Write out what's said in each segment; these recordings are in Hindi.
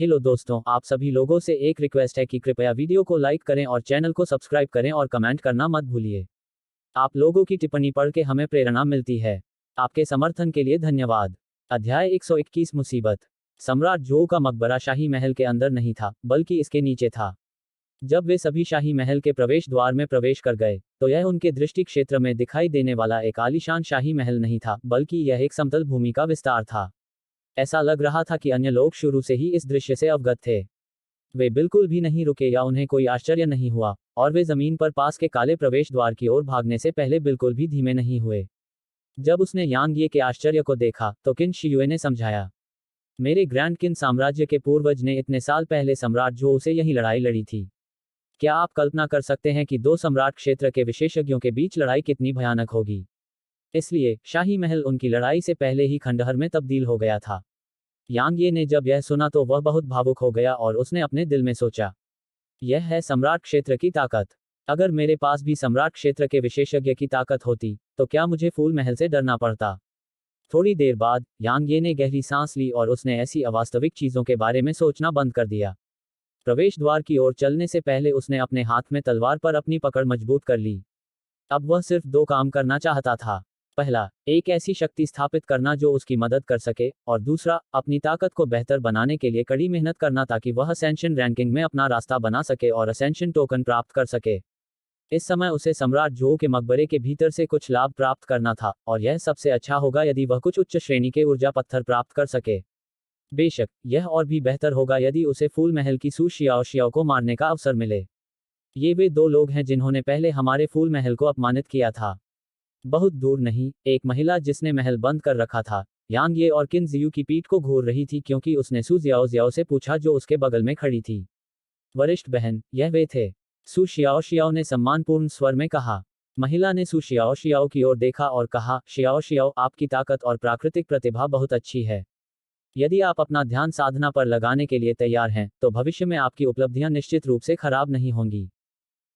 हेलो दोस्तों, आप सभी लोगों से एक रिक्वेस्ट है कि कृपया वीडियो को लाइक करें और चैनल को सब्सक्राइब करें और कमेंट करना मत भूलिए। आप लोगों की टिप्पणी पढ़ के हमें प्रेरणा मिलती है। आपके समर्थन के लिए धन्यवाद। अध्याय 121 मुसीबत। सम्राट जो का मकबरा शाही महल के अंदर नहीं था, बल्कि इसके नीचे था। जब वे सभी शाही महल के प्रवेश द्वार में प्रवेश कर गए, तो यह उनके दृष्टि क्षेत्र में दिखाई देने वाला एक आलीशान शाही महल नहीं था, बल्कि यह एक समतल भूमि का विस्तार था। ऐसा लग रहा था कि अन्य लोग शुरू से ही इस दृश्य से अवगत थे। वे बिल्कुल भी नहीं रुके या उन्हें कोई आश्चर्य नहीं हुआ, और वे जमीन पर पास के काले प्रवेश द्वार की ओर भागने से पहले बिल्कुल भी धीमे नहीं हुए। जब उसने यांग ये के आश्चर्य को देखा, तो किन शियुए ने समझाया, मेरे ग्रैंड किन साम्राज्य के पूर्वज ने इतने साल पहले सम्राट जो से यही लड़ाई लड़ी थी। क्या आप कल्पना कर सकते हैं कि दो सम्राट क्षेत्र के विशेषज्ञों के बीच लड़ाई कितनी भयानक होगी। इसलिए शाही महल उनकी लड़ाई से पहले ही खंडहर में तब्दील हो गया था। यांग ये ने जब यह सुना तो वह बहुत भावुक हो गया और उसने अपने दिल में सोचा, यह है सम्राट क्षेत्र की ताकत। अगर मेरे पास भी सम्राट क्षेत्र के विशेषज्ञ की ताकत होती, तो क्या मुझे फूल महल से डरना पड़ता। थोड़ी देर बाद यांग ये ने गहरी सांस ली और उसने ऐसी अवास्तविक चीजों के बारे में सोचना बंद कर दिया। प्रवेश द्वार की ओर चलने से पहले उसने अपने हाथ में तलवार पर अपनी पकड़ मजबूत कर ली। अब वह सिर्फ दो काम करना चाहता था। पहला, एक ऐसी शक्ति स्थापित करना जो उसकी मदद कर सके, और दूसरा, अपनी ताकत को बेहतर बनाने के लिए कड़ी मेहनत करना ताकि वह असेंशन रैंकिंग में अपना रास्ता बना सके और असेंशन टोकन प्राप्त कर सके। इस समय उसे सम्राट जो के मकबरे के भीतर से कुछ लाभ प्राप्त करना था, और यह सबसे अच्छा होगा यदि वह कुछ उच्च श्रेणी के ऊर्जा पत्थर प्राप्त कर सके। बेशक, यह और भी बेहतर होगा यदि उसे फूल महल की सू शियाओ को मारने का अवसर मिले। ये वे दो लोग हैं जिन्होंने पहले हमारे फूल महल को अपमानित किया था। बहुत दूर नहीं, एक महिला जिसने महल बंद कर रखा था, यांग ये और किन जियू की पीठ को घूर रही थी क्योंकि उसने सू जियाओ से पूछा जो उसके बगल में खड़ी थी। वरिष्ठ बहन, यह वे थे, सू शियाओ ने सम्मानपूर्ण स्वर में कहा। महिला ने सू शियाओ की ओर देखा और कहा, शियाओ, आपकी ताकत और प्राकृतिक प्रतिभा बहुत अच्छी है। यदि आप अपना ध्यान साधना पर लगाने के लिए तैयार हैं, तो भविष्य में आपकी उपलब्धियां निश्चित रूप से खराब नहीं होंगी।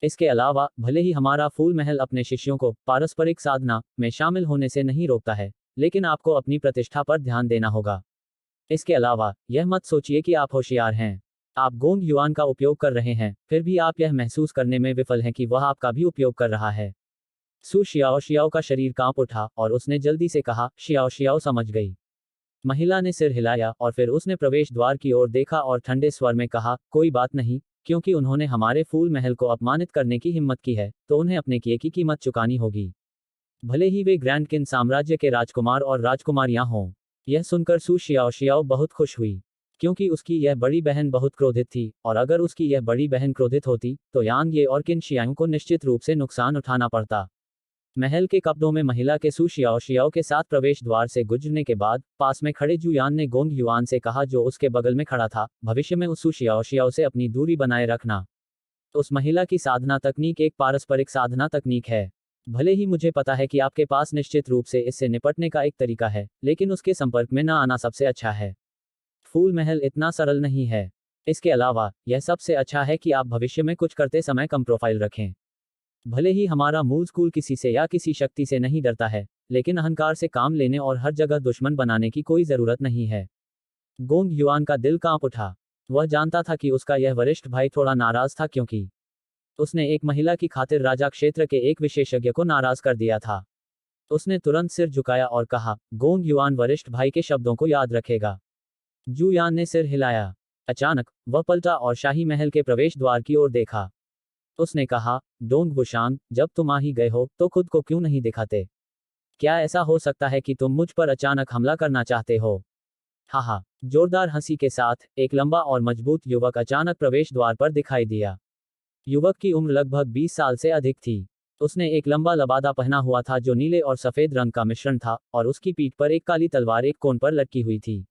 इसके अलावा, भले ही हमारा फूल महल अपने शिष्यों को पारस्परिक साधना में शामिल होने से नहीं रोकता है, लेकिन आपको अपनी प्रतिष्ठा पर ध्यान देना होगा। इसके अलावा, यह मत सोचिए कि आप होशियार हैं। आप गोंग युआन का उपयोग कर रहे हैं, फिर भी आप यह महसूस करने में विफल हैं कि वह आपका भी उपयोग कर रहा है। सू शियाओ का शरीर कांप उठा और उसने जल्दी से कहा, शियाओ समझ गई। महिला ने सिर हिलाया और फिर उसने प्रवेश द्वार की ओर देखा और ठंडे स्वर में कहा, कोई बात नहीं, क्योंकि उन्होंने हमारे फूल महल को अपमानित करने की हिम्मत की है, तो उन्हें अपने किए की कीमत चुकानी होगी। भले ही वे ग्रैंड किन साम्राज्य के राजकुमार और राजकुमारियां हों। यह सुनकर सू शियाओ बहुत खुश हुई, क्योंकि उसकी यह बड़ी बहन बहुत क्रोधित थी, और अगर उसकी यह बड़ी बहन क्रोधित होती, तो यांग ये और किन शियाओं को निश्चित रूप से नुकसान उठाना पड़ता। महल के कपड़ों में महिला के सू शियाओ के साथ प्रवेश द्वार से गुजरने के बाद, पास में खड़े जुयान ने गोंग युआन से कहा जो उसके बगल में खड़ा था, भविष्य में उस सू शियाओ से अपनी दूरी बनाए रखना। उस महिला की साधना तकनीक एक पारस्परिक साधना तकनीक है। भले ही मुझे पता है कि आपके पास निश्चित रूप से इससे निपटने का एक तरीका है, लेकिन उसके संपर्क में न आना सबसे अच्छा है। फूल महल इतना सरल नहीं है। इसके अलावा, यह सबसे अच्छा है कि आप भविष्य में कुछ करते समय कम प्रोफाइल रखें। भले ही हमारा मूल स्कूल किसी से या किसी शक्ति से नहीं डरता है, लेकिन अहंकार से काम लेने और हर जगह दुश्मन बनाने की कोई जरूरत नहीं है। गोंग युआन का दिल कांप उठा। वह जानता था कि उसका यह वरिष्ठ भाई थोड़ा नाराज था क्योंकि उसने एक महिला की खातिर राजा क्षेत्र के एक विशेषज्ञ को नाराज कर दिया था। उसने तुरंत सिर झुकाया और कहा, गोंग युआन वरिष्ठ भाई के शब्दों को याद रखेगा। जुयान ने सिर हिलाया। अचानक वह पलटा और शाही महल के प्रवेश द्वार की ओर देखा। उसने कहा, डोंग बुशांग, जब तुम आ ही गए हो, तो खुद को क्यों नहीं दिखाते? क्या ऐसा हो सकता है कि तुम मुझ पर अचानक हमला करना चाहते हो? हा, जोरदार हंसी के साथ एक लंबा और मजबूत युवक अचानक प्रवेश द्वार पर दिखाई दिया। युवक की उम्र लगभग 20 साल से अधिक थी। उसने एक लंबा लबादा पहना हुआ था जो नीले और सफेद रंग का मिश्रण था, और उसकी पीठ पर एक काली तलवार एक कोण पर लटकी हुई थी।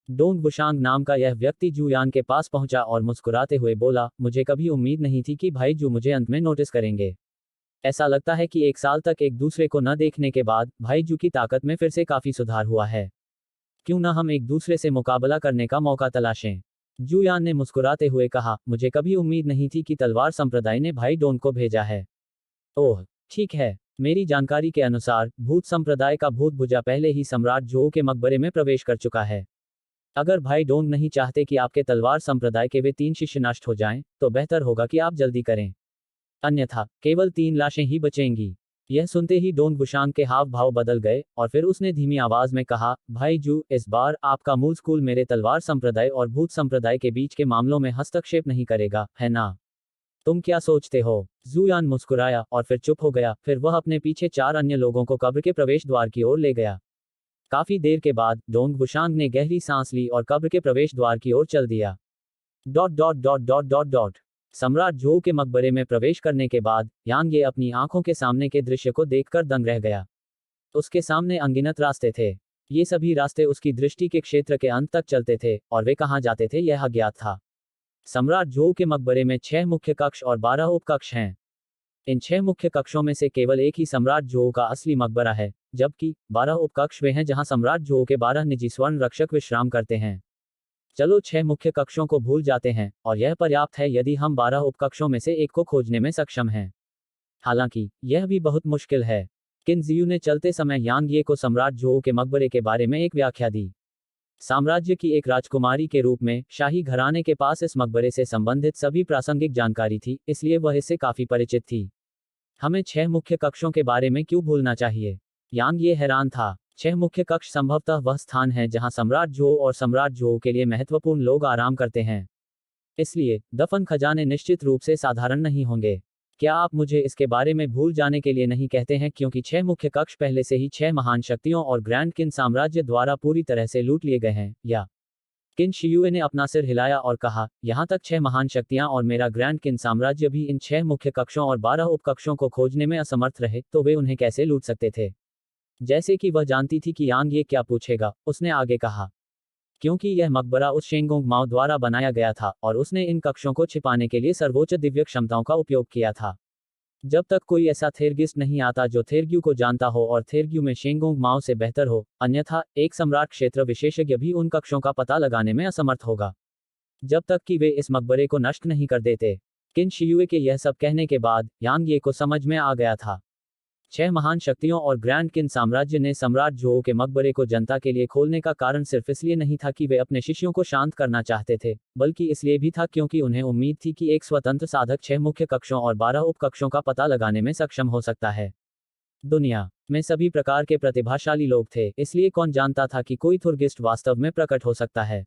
डोंग बुशांग नाम का यह व्यक्ति जुयान के पास पहुंचा और मुस्कुराते हुए बोला, मुझे कभी उम्मीद नहीं थी कि भाई जू मुझे अंत में नोटिस करेंगे। ऐसा लगता है कि एक साल तक एक दूसरे को न देखने के बाद भाई जू की ताकत में फिर से काफी सुधार हुआ है। क्यों न हम एक दूसरे से मुकाबला करने का मौका तलाशें? जुयान ने मुस्कुराते हुए कहा, मुझे कभी उम्मीद नहीं थी कि तलवार संप्रदाय ने भाई डोंग को भेजा है। ओह, ठीक है। मेरी जानकारी के अनुसार भूत संप्रदाय का भूत भुजा पहले ही सम्राट जो के मकबरे में प्रवेश कर चुका है। अगर भाई डोंग नहीं चाहते कि आपके तलवार संप्रदाय के वे 3 शिष्य नष्ट हो जाएं, तो बेहतर होगा कि आप जल्दी करें, अन्यथा केवल 3 लाशें ही बचेंगी। यह सुनते ही डोंग बुशांग के हाव भाव बदल गए और फिर उसने धीमी आवाज में कहा, भाई जू, इस बार आपका मूल स्कूल मेरे तलवार संप्रदाय और भूत संप्रदाय के बीच के मामलों में हस्तक्षेप नहीं करेगा, है ना? तुम क्या सोचते हो? जूयान मुस्कुराया और फिर चुप हो गया। फिर वह अपने पीछे 4 अन्य लोगों को कब्र के प्रवेश द्वार की ओर ले गया। काफी देर के बाद डोंग बुशांग ने गहरी सांस ली और कब्र के प्रवेश द्वार की ओर चल दिया। Dot dot dot dot dot dot सम्राट झोऊ के मकबरे में प्रवेश करने के बाद यांग ये अपनी आंखों के सामने के दृश्य को देखकर दंग रह गया। उसके सामने अनगिनत रास्ते थे। ये सभी रास्ते उसकी दृष्टि के क्षेत्र के अंत तक चलते थे और वे कहाँ जाते थे यह अज्ञात था। सम्राट झोऊ के मकबरे में 6 मुख्य कक्ष और 12 उपकक्ष हैं। इन 6 मुख्य कक्षों में से केवल एक ही सम्राट झोऊ का असली मकबरा है, जबकि 12 उपकक्ष वे हैं जहां सम्राट झोऊ के 12 निजी स्वर्ण रक्षक विश्राम करते हैं। चलो 6 मुख्य कक्षों को भूल जाते हैं और यह पर्याप्त है यदि हम 12 उपकक्षों में से एक को खोजने में सक्षम हैं। हालांकि यह भी बहुत मुश्किल है। किन जियू ने चलते समय यांग ये को सम्राट झोऊ के मकबरे के बारे में एक व्याख्या दी। साम्राज्य की एक राजकुमारी के रूप में शाही घराने के पास इस मकबरे से संबंधित सभी प्रासंगिक जानकारी थी, इसलिए वह इससे काफी परिचित थी। हमें 6 मुख्य कक्षों के बारे में क्यों भूलना चाहिए? यांग ये हैरान था। 6 मुख्य कक्ष संभवतः वह स्थान है जहां सम्राट झोऊ और सम्राट झोऊ के लिए महत्वपूर्ण लोग आराम करते हैं। इसलिए दफन खजाने निश्चित रूप से साधारण नहीं होंगे। क्या आप मुझे इसके बारे में भूल जाने के लिए नहीं कहते हैं, क्योंकि 6 मुख्य कक्ष पहले से ही 6 महान शक्तियों और ग्रैंड किन साम्राज्य द्वारा पूरी तरह से लूट लिए गए हैं, या? किन शियुए ने अपना सिर हिलाया और कहा, यहाँ तक 6 महान शक्तियां और मेरा ग्रैंड किन साम्राज्य भी इन 6 मुख्य कक्षों और 12 उपकक्षों को खोजने में असमर्थ रहे, तो वे उन्हें कैसे लूट सकते थे? जैसे कि वह जानती थी कि यांग ये क्या पूछेगा, उसने आगे कहा, क्योंकि यह मकबरा उस शेंगोंग माओ द्वारा बनाया गया था और उसने इन कक्षों को छिपाने के लिए सर्वोच्च दिव्य क्षमताओं का उपयोग किया था। जब तक कोई ऐसा थेरगिस्ट नहीं आता जो थेरग्यू को जानता हो और थेरग्यू में शेंगोंग माओ से बेहतर हो, अन्यथा एक सम्राट क्षेत्र विशेषज्ञ भी उन कक्षों का पता लगाने में असमर्थ होगा, जब तक कि वे इस मकबरे को नष्ट नहीं कर देते। किन शियुए के यह सब कहने के बाद यांग ये को समझ में आ गया था। 6 महान शक्तियों और ग्रैंड किन साम्राज्य ने सम्राट झोऊ के मकबरे को जनता के लिए खोलने का कारण सिर्फ इसलिए नहीं था कि वे अपने शिष्यों को शांत करना चाहते थे, बल्कि इसलिए भी था क्योंकि उन्हें उम्मीद थी कि एक स्वतंत्र साधक 6 मुख्य कक्षों और 12 उपकक्षों का पता लगाने में सक्षम हो सकता है। दुनिया में सभी प्रकार के प्रतिभाशाली लोग थे, इसलिए कौन जानता था कि कोई थुरगिस्ट वास्तव में प्रकट हो सकता है।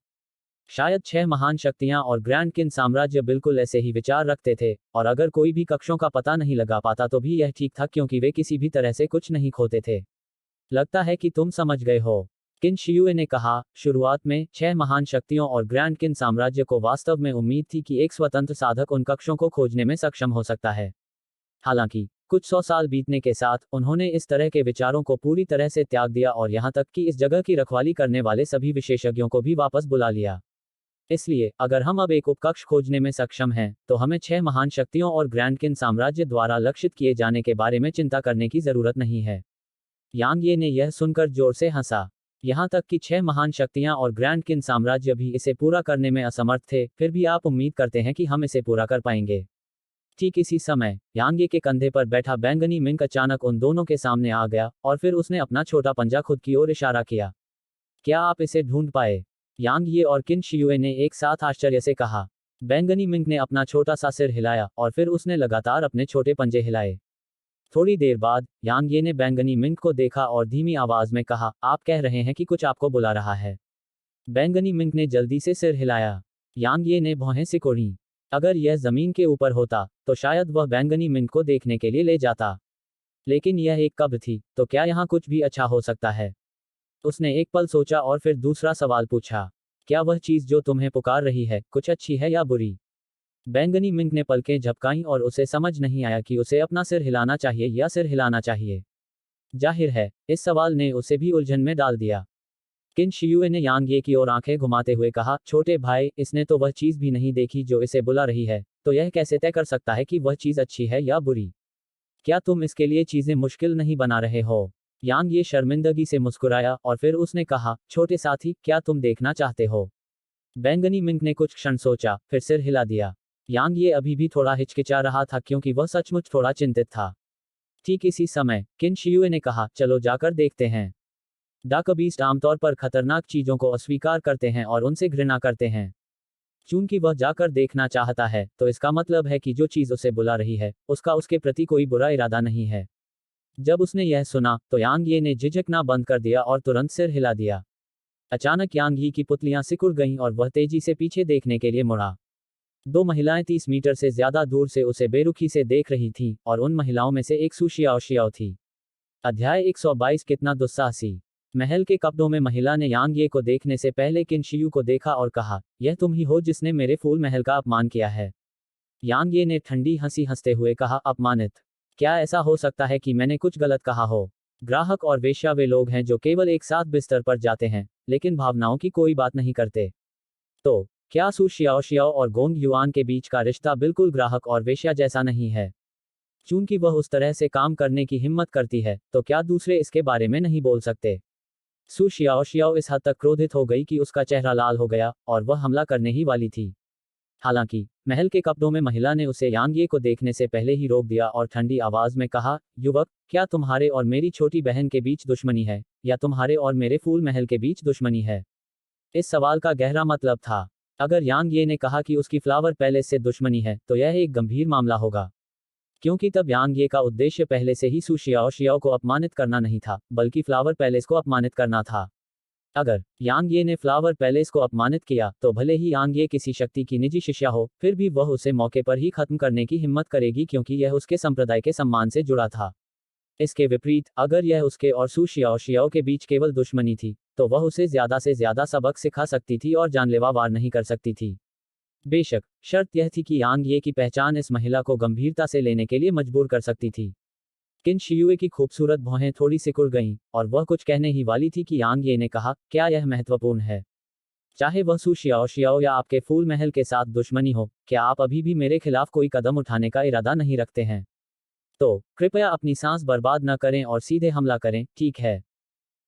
शायद 6 महान शक्तियां और ग्रैंड किन साम्राज्य बिल्कुल ऐसे ही विचार रखते थे, और अगर कोई भी कक्षों का पता नहीं लगा पाता तो भी यह ठीक था, क्योंकि वे किसी भी तरह से कुछ नहीं खोते थे। लगता है कि तुम समझ गए हो, किन शियुए ने कहा। शुरुआत में 6 महान शक्तियों और ग्रैंड किन साम्राज्य को वास्तव में उम्मीद थी कि एक स्वतंत्र साधक उन कक्षों को खोजने में सक्षम हो सकता है। हालांकि कुछ 100 साल बीतने के साथ उन्होंने इस तरह के विचारों को पूरी तरह से त्याग दिया और यहां तक कि इस जगह की रखवाली करने वाले सभी विशेषज्ञों को भी वापस बुला लिया। इसलिए अगर हम अब एक उपकक्ष खोजने में सक्षम हैं, तो हमें 6 महान शक्तियों और ग्रैंड किन साम्राज्य द्वारा लक्षित किए जाने के बारे में चिंता करने की जरूरत नहीं है। यांग ये ने यह सुनकर जोर से हंसा। यहाँ तक कि 6 महान शक्तियां और ग्रैंड किन साम्राज्य भी इसे पूरा करने में असमर्थ थे, फिर भी आप उम्मीद करते हैं कि हम इसे पूरा कर पाएंगे। ठीक इसी समय यांगे के कंधे पर बैठा बैंगनी मिंक अचानक उन दोनों के सामने आ गया और फिर उसने अपना छोटा पंजा खुद की ओर इशारा किया। क्या आप इसे ढूंढ पाए? यांग ये और किन शियुए ने एक साथ आश्चर्य से कहा। बैंगनी मिंक ने अपना छोटा सा सिर हिलाया और फिर उसने लगातार अपने छोटे पंजे हिलाए। थोड़ी देर बाद यांग ये ने बैंगनी मिंक को देखा और धीमी आवाज में कहा, आप कह रहे हैं कि कुछ आपको बुला रहा है? बैंगनी मिंक ने जल्दी से सिर हिलाया। यांग ये ने भौहें सिकोड़ी। अगर यह जमीन के ऊपर होता तो शायद वह बैंगनी मिंक को देखने के लिए ले जाता, लेकिन यह एक कब्र थी, तो क्या यहाँ कुछ भी अच्छा हो सकता है? उसने एक पल सोचा और फिर दूसरा सवाल पूछा, क्या वह चीज जो तुम्हें पुकार रही है कुछ अच्छी है या बुरी? बैंगनी मिंक ने पलकें झपकाईं और उसे समझ नहीं आया कि उसे अपना सिर हिलाना चाहिए या सिर हिलाना चाहिए। जाहिर है इस सवाल ने उसे भी उलझन में डाल दिया। किन शियुए ने यांग ये की ओर आंखें घुमाते हुए कहा, छोटे भाई, इसने तो वह चीज भी नहीं देखी जो इसे बुला रही है, तो यह कैसे तय कर सकता है कि वह चीज अच्छी है या बुरी? क्या तुम इसके लिए चीजें मुश्किल नहीं बना रहे हो? यांग ये शर्मिंदगी से मुस्कुराया और फिर उसने कहा, छोटे साथी, क्या तुम देखना चाहते हो? बैंगनी मिंक ने कुछ क्षण सोचा, फिर सिर हिला दिया। यांग ये अभी भी थोड़ा हिचकिचा रहा था क्योंकि वह सचमुच थोड़ा चिंतित था। ठीक इसी समय किन शियुए ने कहा, चलो जाकर देखते हैं। डार्क बीस्ट आमतौर पर खतरनाक चीजों को अस्वीकार करते हैं और उनसे घृणा करते हैं। चूंकि वह जाकर देखना चाहता है, तो इसका मतलब है कि जो चीज उसे बुला रही है, उसका उसके प्रति कोई बुरा इरादा नहीं है। जब उसने यह सुना, तो यांग ये ने झिझकना बंद कर दिया और तुरंत सिर हिला दिया। अचानक यांग ही की पुतलियां सिकुड़ गईं और वह तेजी से पीछे देखने के लिए मुड़ा। दो महिलाएं 30 मीटर से ज्यादा दूर से उसे बेरुखी से देख रही थीं, और उन महिलाओं में से एक सु शियाओ शियाओ थी। अध्याय 122 कितना दुस्साहसी। महल के कपड़ों में महिला ने यांग ये को देखने से पहले किन शियू को देखा और कहा, यह तुम ही हो जिसने मेरे फूल महल का अपमान किया है। यांग ये ने ठंडी हंसी हंसते हुए कहा, अपमानित? क्या ऐसा हो सकता है कि मैंने कुछ गलत कहा हो? ग्राहक और वेश्या वे लोग हैं जो केवल एक साथ बिस्तर पर जाते हैं, लेकिन भावनाओं की कोई बात नहीं करते। तो क्या सु शियाओ शियाओ और गोंग युआन के बीच का रिश्ता बिल्कुल ग्राहक और वेश्या जैसा नहीं है? चूंकि वह उस तरह से काम करने की हिम्मत करती है, तो क्या दूसरे इसके बारे में नहीं बोल सकते? सु शियाओ शियाओ इस हद तक क्रोधित हो गई कि उसका चेहरा लाल हो गया, और वह हमला करने ही वाली थी। हालांकि महल के कपड़ों में महिला ने उसे यांग ये को देखने से पहले ही रोक दिया और ठंडी आवाज में कहा, युवक, क्या तुम्हारे और मेरी छोटी बहन के बीच दुश्मनी है, या तुम्हारे और मेरे फूल महल के बीच दुश्मनी है? इस सवाल का गहरा मतलब था। अगर यांग ये ने कहा कि उसकी फ्लावर पैलेस से दुश्मनी है, तो यह एक गंभीर मामला होगा, क्योंकि तब यांग ये का उद्देश्य पहले से ही सु शियाओ शियाओ को अपमानित करना नहीं था, बल्कि फ्लावर पैलेस को अपमानित करना था। अगर यांग ये ने फ्लावर पैलेस को अपमानित किया, तो भले ही यांग ये किसी शक्ति की निजी शिष्या हो, फिर भी वह उसे मौके पर ही खत्म करने की हिम्मत करेगी, क्योंकि यह उसके संप्रदाय के सम्मान से जुड़ा था। इसके विपरीत, अगर यह उसके और सु शियाओ शियाओ के बीच केवल दुश्मनी थी, तो वह उसे ज्यादा से ज्यादा सबक सिखा सकती थी और जानलेवा वार नहीं कर सकती थी। बेशक, शर्त यह थी कि यांग ये की पहचान इस महिला को गंभीरता से लेने के लिए मजबूर कर सकती थी। किन शियुए की खूबसूरत भौहें थोड़ी सिकुड़ गईं, और वह कुछ कहने ही वाली थी कि यांग ये ने कहा, क्या यह महत्वपूर्ण है? चाहे वह सु शियाओ शियाओ या आपके फूल महल के साथ दुश्मनी हो, क्या आप अभी भी मेरे खिलाफ कोई कदम उठाने का इरादा नहीं रखते हैं? तो कृपया अपनी सांस बर्बाद न करें और सीधे हमला करें, ठीक है?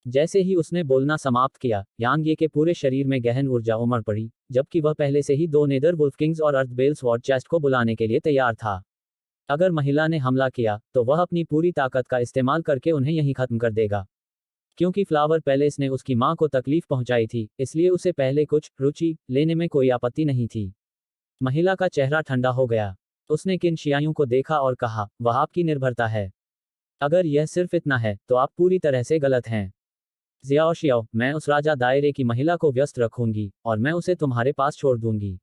जैसे ही उसने बोलना समाप्त किया, यांग ये के पूरे शरीर में गहन ऊर्जा उमड़ पड़ी, जबकि वह पहले से ही दो नेदर वुल्फ किंग्स और अर्थबेल स्वॉर्ड चेस्ट को बुलाने के लिए तैयार था। अगर महिला ने हमला किया, तो वह अपनी पूरी ताकत का इस्तेमाल करके उन्हें यहीं खत्म कर देगा। क्योंकि फ्लावर पैलेस ने उसकी मां को तकलीफ पहुंचाई थी, इसलिए उसे पहले कुछ रुचि लेने में कोई आपत्ति नहीं थी। महिला का चेहरा ठंडा हो गया। उसने किन शियाओं को देखा और कहा, वह आपकी निर्भरता है। अगर यह सिर्फ इतना है, तो आप पूरी तरह से गलत हैं। ज़ियाओ शियाओ, मैं उस राजा दायरे की महिला को व्यस्त रखूंगी, और मैं उसे तुम्हारे पास छोड़ दूंगी।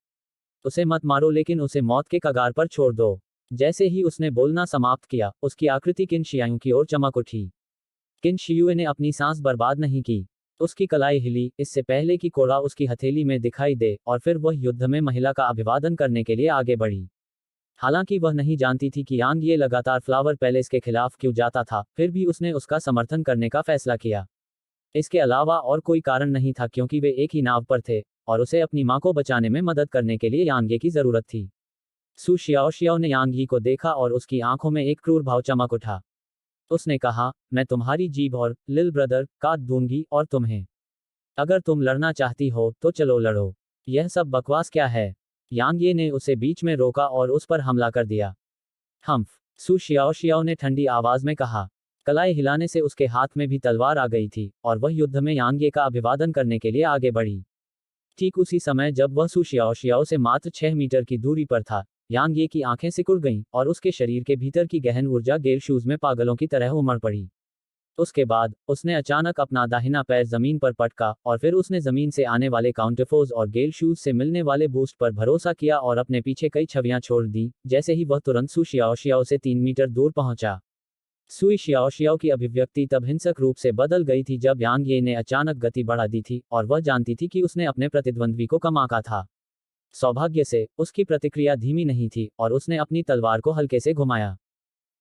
उसे मत मारो, लेकिन उसे मौत के कगार पर छोड़ दो। जैसे ही उसने बोलना समाप्त किया, उसकी आकृति किन शियाओं की ओर चमक उठी। किन शियुए ने अपनी सांस बर्बाद नहीं की। उसकी कलाई हिली, इससे पहले कि कोड़ा उसकी हथेली में दिखाई दे, और फिर वह युद्ध में महिला का अभिवादन करने के लिए आगे बढ़ी। हालांकि वह नहीं जानती थी कि यांग ये लगातार फ्लावर पैलेस के खिलाफ क्यों जाता था, फिर भी उसने उसका समर्थन करने का फैसला किया। इसके अलावा और कोई कारण नहीं था, क्योंकि वे एक ही नाव पर थे, और उसे अपनी मां को बचाने में मदद करने के लिए यांग ये की जरूरत थी। सु शियाओ शियाओ ने यांग ही को देखा और उसकी आंखों में एक क्रूर भाव चमक उठा। उसने कहा, मैं तुम्हारी जीभ और लिल ब्रदर काट दूंगी, और तुम्हें। अगर तुम लड़ना चाहती हो, तो चलो लड़ो। यह सब बकवास क्या है? यांग ये ने उसे बीच में रोका और उस पर हमला कर दिया। हम्फ, सु शियाओ शियाओ ने ठंडी आवाज में कहा। कलाई हिलाने से उसके हाथ में भी तलवार आ गई थी, और वह युद्ध में यांग ये का अभिवादन करने के लिए आगे बढ़ी। ठीक उसी समय जब वह सु शियाओ शियाओ से मात्र 6 मीटर की दूरी पर था, यांग ये की आंखें सिकुड़ गईं, और उसके शरीर के भीतर की गहन ऊर्जा गेर शूज में पागलों की तरह उमड़ पड़ी। उसके बाद उसने अचानक अपना दाहिना पैर जमीन पर पटका, और फिर उसने जमीन से आने वाले काउंटरफोज और गेल शूज से मिलने वाले बूस्ट पर भरोसा किया और अपने पीछे कई छवियां छोड़ दी, जैसे ही वह तुरंत सु शियाओ शियाओ से 3 मीटर दूर पहुंचा। सुई शियाओ शियाओ की अभिव्यक्ति तब हिंसक रूप से बदल गई थी जब यांग ये ने अचानक गति बढ़ा दी थी, और वह जानती थी कि उसने अपने प्रतिद्वंद्वी को कम आंका था। सौभाग्य से उसकी प्रतिक्रिया धीमी नहीं थी, और उसने अपनी तलवार को हल्के से घुमाया।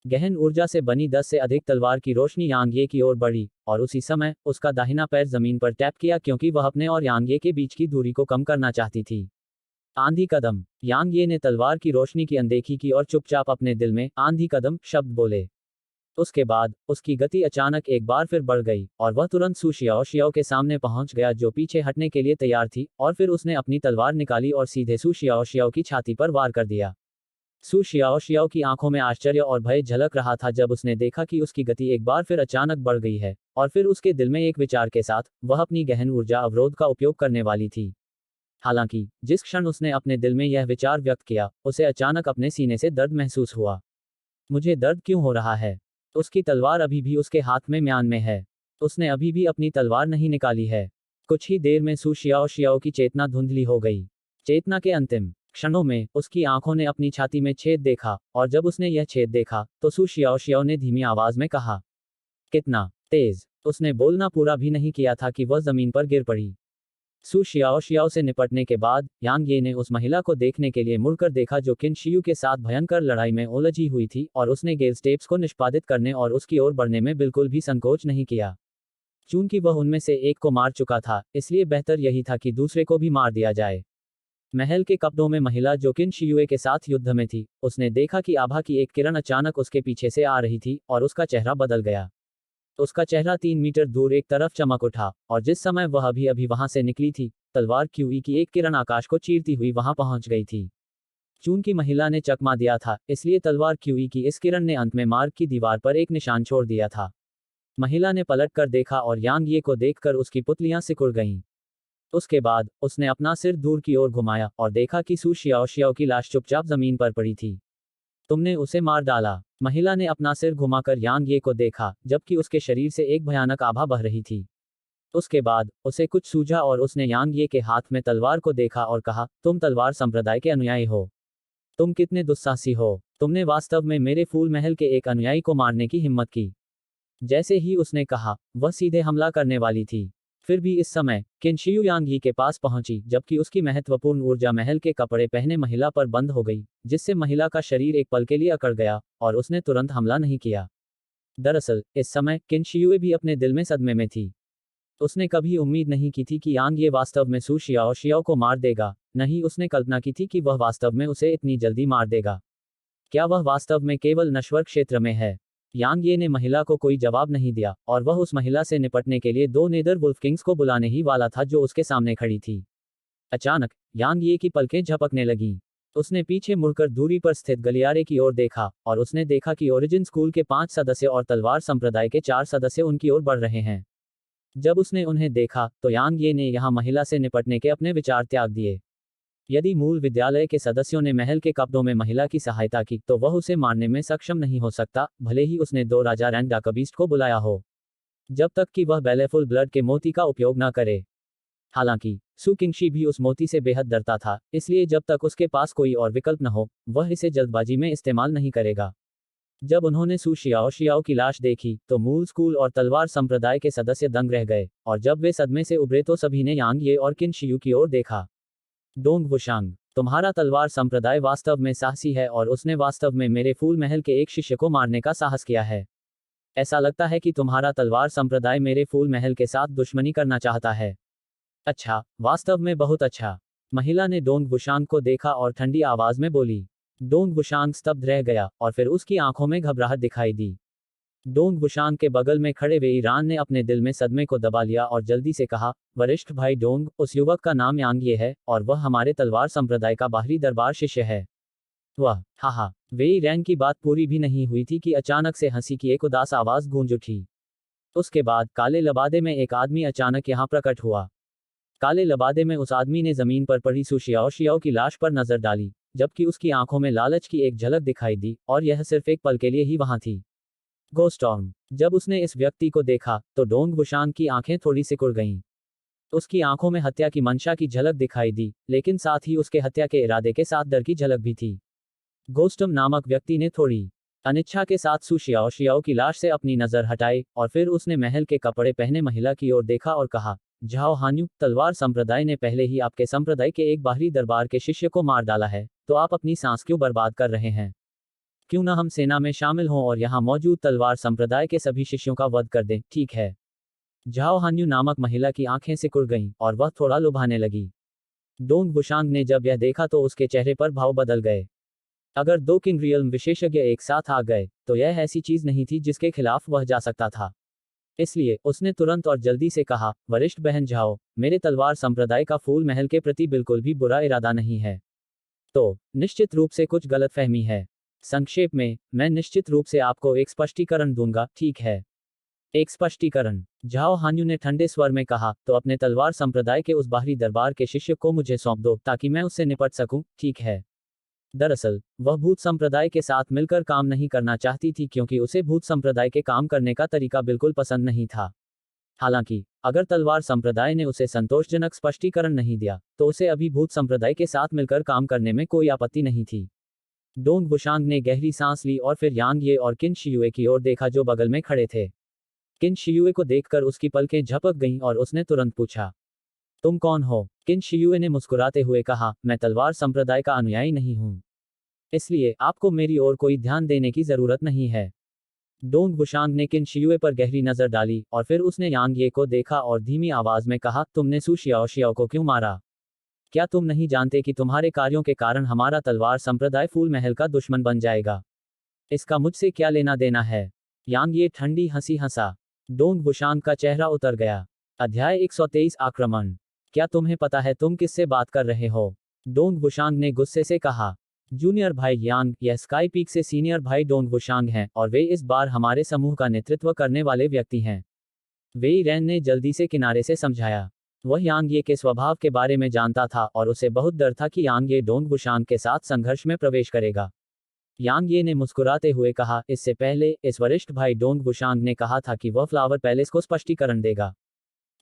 गहन ऊर्जा से बनी 10 से अधिक तलवार की रोशनी यांग ये की ओर बढ़ी, और उसी समय उसका दाहिना पैर जमीन पर टैप किया, क्योंकि वह अपने और यांग ये के बीच की दूरी को कम करना चाहती थी। आंधी कदम। यांग ये ने तलवार की रोशनी की अनदेखी की और चुपचाप अपने दिल में आंधी कदम शब्द बोले। उसके बाद उसकी गति अचानक एक बार फिर बढ़ गई, और वह तुरंत सु शियाओ शियाओ के सामने पहुंच गया, जो पीछे हटने के लिए तैयार थी, और फिर उसने अपनी तलवार निकाली और सीधे सु शियाओ शियाओ की छाती पर वार कर दिया। सू शियाओ शियाओ की आंखों में आश्चर्य और भय झलक रहा था जब उसने देखा कि उसकी गति एक बार फिर अचानक बढ़ गई है, और फिर उसके दिल में एक विचार के साथ वह अपनी गहन ऊर्जा अवरोध का उपयोग करने वाली थी। हालांकि जिस क्षण उसने अपने दिल में यह विचार व्यक्त किया, उसे अचानक अपने सीने से दर्द महसूस हुआ। मुझे दर्द क्यों हो रहा है? उसकी तलवार अभी भी उसके हाथ में म्यान में है। उसने अभी भी अपनी तलवार नहीं निकाली है। कुछ ही देर में सू शियाओ शियाओ की चेतना धुंधली हो गई। चेतना के अंतिम क्षणों में उसकी आंखों ने अपनी छाती में छेद देखा, और जब उसने यह छेद देखा तो सू शियाओ शियाओ ने धीमी आवाज में कहा, कितना तेज। उसने बोलना पूरा भी नहीं किया था कि वह जमीन पर गिर पड़ी। सू शियाओ शियाओ से निपटने के बाद यांग ये ने उस महिला को देखने के लिए मुड़कर देखा जो किन शियू के साथ भयंकर लड़ाई में उलझी हुई थी, और उसने गेल स्टेप्स को निष्पादित करने और उसकी ओर बढ़ने में बिल्कुल भी संकोच नहीं किया। चूंकि वह उनमें से एक को मार चुका था, इसलिए बेहतर यही था कि दूसरे को भी मार दिया जाए। महल के कपड़ों में महिला जो किन शियुए के साथ युद्ध में थी, उसने देखा कि आभा की एक किरण अचानक उसके पीछे से आ रही थी, और उसका चेहरा बदल गया। उसका चेहरा 3 मीटर दूर एक तरफ चमक उठा, और जिस समय वह अभी अभी वहां से निकली थी, तलवार क्यूई की एक किरण आकाश को चीरती हुई वहां पहुंच गई थी। चूंकि महिला ने चकमा दिया था, इसलिए तलवार क्यूई की इस किरण ने अंत में मार्ग की दीवार पर एक निशान छोड़ दिया था। महिला ने पलट कर देखा और यांग ये को देखकर उसकी पुतलियां सिकुड़ गईं। उसके बाद उसने अपना सिर दूर की ओर घुमाया और देखा कि सू शियाओ शियाओ की लाश चुपचाप जमीन पर पड़ी थी। तुमने उसे मार डाला। महिला ने अपना सिर घुमाकर यांग ये को देखा, जबकि उसके शरीर से एक भयानक आभा बह रही थी। उसके बाद उसे कुछ सूझा और उसने यांग ये के हाथ में तलवार को देखा और कहा, तुम तलवार संप्रदाय के अनुयायी हो। तुम कितने दुस्साहसी हो। तुमने वास्तव में मेरे फूल महल के एक अनुयायी को मारने की हिम्मत की। जैसे ही उसने कहा, वह सीधे हमला करने वाली थी। फिर भी इस समय किनशियू यांग ही के पास पहुंची, जबकि उसकी महत्वपूर्ण ऊर्जा महल के कपड़े पहने महिला पर बंद हो गई, जिससे महिला का शरीर एक पल के लिए अकड़ गया, और उसने तुरंत हमला नहीं किया। दरअसल इस समय किनशियुए भी अपने दिल में सदमे में थी। उसने कभी उम्मीद नहीं की थी कि यांग ये वास्तव में सू शियाओ शियाओ को मार देगा, नहीं उसने कल्पना की थी कि वह वास्तव में उसे इतनी जल्दी मार देगा। क्या वह वास्तव में केवल नश्वर क्षेत्र में है? यांग ये ने महिला को कोई जवाब नहीं दिया, और वह उस महिला से निपटने के लिए 2 नेदर वुल्फ किंग्स को बुलाने ही वाला था जो उसके सामने खड़ी थी। अचानक यांग ये की पलकें झपकने लगीं। उसने पीछे मुड़कर दूरी पर स्थित गलियारे की ओर देखा, और उसने देखा कि ओरिजिन स्कूल के 5 सदस्य और तलवार संप्रदाय के 4 सदस्य उनकी ओर बढ़ रहे हैं। जब उसने उन्हें देखा तो यांग ये ने यहाँ महिला से निपटने के अपने विचार त्याग दिए। यदि मूल विद्यालय के सदस्यों ने महल के कपड़ों में महिला की सहायता की तो वह उसे मारने में सक्षम नहीं हो सकता, भले ही उसने 2 राजा रैंड डाकबीस्ट को बुलाया हो, जब तक कि वह बेलेफुल ब्लड के मोती का उपयोग न करे। हालांकि सू किंगशी भी उस मोती से बेहद डरता था, इसलिए जब तक उसके पास कोई और विकल्प न हो, वह इसे जल्दबाजी में इस्तेमाल नहीं करेगा। जब उन्होंने सू शियाओ शियाओ की लाश देखी तो मूल स्कूल और तलवार संप्रदाय के सदस्य दंग रह गए, और जब वे सदमे से उभरे तो सभी ने यांग ये और किन शियू की ओर देखा। डोंग वुशांग, तुम्हारा तलवार संप्रदाय वास्तव में साहसी है, और उसने वास्तव में मेरे फूल महल के एक शिष्य को मारने का साहस किया है। ऐसा लगता है कि तुम्हारा तलवार संप्रदाय मेरे फूल महल के साथ दुश्मनी करना चाहता है। अच्छा, वास्तव में बहुत अच्छा। महिला ने डोंग वुशांग को देखा और ठंडी आवाज में बोली। डोंग वुशांग स्तब्ध रह गया, और फिर उसकी आंखों में घबराहट दिखाई दी। डोंग वुशांग के बगल में खड़े वे ईरान ने अपने दिल में सदमे को दबा लिया और जल्दी से कहा, वरिष्ठ भाई डोंग, उस युवक का नाम यांग ये है, और वह हमारे तलवार संप्रदाय का बाहरी दरबार शिष्य है। वह, हाहा। वेई रैंग की बात पूरी भी नहीं हुई थी कि अचानक से हंसी की एक उदास आवाज गूंज उठी। उसके बाद काले लबादे में एक आदमी अचानक यहाँ प्रकट हुआ। काले लबादे में उस आदमी ने जमीन पर पड़ी सू शियाओ शियाओ की लाश पर नजर डाली, जबकि उसकी आंखों में लालच की एक झलक दिखाई दी, और यह सिर्फ एक पल के लिए ही वहां थी। गोस्टॉर्म, जब उसने इस व्यक्ति को देखा तो डोंग वुशांग की आंखें थोड़ी सिकुड़ गईं। उसकी आंखों में हत्या की मंशा की झलक दिखाई दी, लेकिन साथ ही उसके हत्या के इरादे के साथ डर की झलक भी थी। गोस्टम नामक व्यक्ति ने थोड़ी अनिच्छा के साथ सू शियाओ शियाओ की लाश से अपनी नजर हटाई, और फिर उसने महल के कपड़े पहने महिला की ओर देखा और कहा, झाओ हान्यू, तलवार संप्रदाय ने पहले ही आपके संप्रदाय के एक बाहरी दरबार के शिष्य को मार डाला है, तो आप अपनी सांस क्यों बर्बाद कर रहे हैं? क्यों न हम सेना में शामिल हों और यहाँ मौजूद तलवार संप्रदाय के सभी शिष्यों का वध कर दें, ठीक है? झाओ हान्यू नामक महिला की आंखें सिकुड़ गईं, और वह थोड़ा लुभाने लगी। डोंग वुशांग ने जब यह देखा तो उसके चेहरे पर भाव बदल गए। अगर 2 किंग रियल्म विशेषज्ञ एक साथ आ गए, तो यह ऐसी चीज नहीं थी जिसके खिलाफ वह जा सकता था। इसलिए उसने तुरंत और जल्दी से कहा, वरिष्ठ बहन झाओ, मेरे तलवार संप्रदाय का फूल महल के प्रति बिल्कुल भी बुरा इरादा नहीं है। तो निश्चित रूप से कुछ गलतफहमी है। संक्षेप में, मैं निश्चित रूप से आपको एक स्पष्टीकरण दूंगा, ठीक है? एक स्पष्टीकरण, झाओ हान्यू ने ठंडे स्वर में कहा, तो अपने तलवार संप्रदाय के उस बाहरी दरबार के शिष्य को मुझे सौंप दो ताकि मैं उससे निपट सकूं, ठीक है? दरअसल, वह भूत संप्रदाय के साथ मिलकर काम नहीं करना चाहती थी क्योंकि उसे भूत संप्रदाय के काम करने का तरीका बिल्कुल पसंद नहीं था। हालांकि, अगर तलवार संप्रदाय ने उसे संतोषजनक स्पष्टीकरण नहीं दिया, तो उसे अभी भूत संप्रदाय के साथ मिलकर काम करने में कोई आपत्ति नहीं थी। डोंग बुशांग ने गहरी सांस ली और फिर यांग ये और किन शियुए की ओर देखा जो बगल में खड़े थे। किन शियुए को देखकर उसकी पलकें झपक गईं और उसने तुरंत पूछा, तुम कौन हो? किन शियुए ने मुस्कुराते हुए कहा, मैं तलवार संप्रदाय का अनुयायी नहीं हूं, इसलिए आपको मेरी ओर कोई ध्यान देने की जरूरत नहीं है। डोंग बुशांग ने किन शियुए पर गहरी नजर डाली और फिर उसने यांग ये को देखा और धीमी आवाज में कहा, तुमने सु शियाओ शियाओ को क्यों मारा? क्या तुम नहीं जानते कि तुम्हारे कार्यों के कारण हमारा तलवार संप्रदाय फूल महल का दुश्मन बन जाएगा? इसका मुझसे क्या लेना देना है? यांग ये ठंडी हंसी हंसा। डोंग बुशांग का चेहरा उतर गया। अध्याय 123 आक्रमण। क्या तुम्हें पता है तुम किससे बात कर रहे हो? डोंग बुशांग ने गुस्से से कहा। जूनियर भाई यांग, यह स्काई पीक से सीनियर भाई डोंग बुशांग हैं और वे इस बार हमारे समूह का नेतृत्व करने वाले व्यक्ति हैं। वेई रैन ने जल्दी से किनारे से समझाया। वह यांग ये के स्वभाव के बारे में जानता था और उसे बहुत डर था कि यांग ये डोंग बुशांग के साथ संघर्ष में प्रवेश करेगा। यांग ये ने मुस्कुराते हुए कहा, इससे पहले इस वरिष्ठ भाई डोंग बुशांग ने कहा था कि वह फ्लावर पैलेस को स्पष्टीकरण देगा।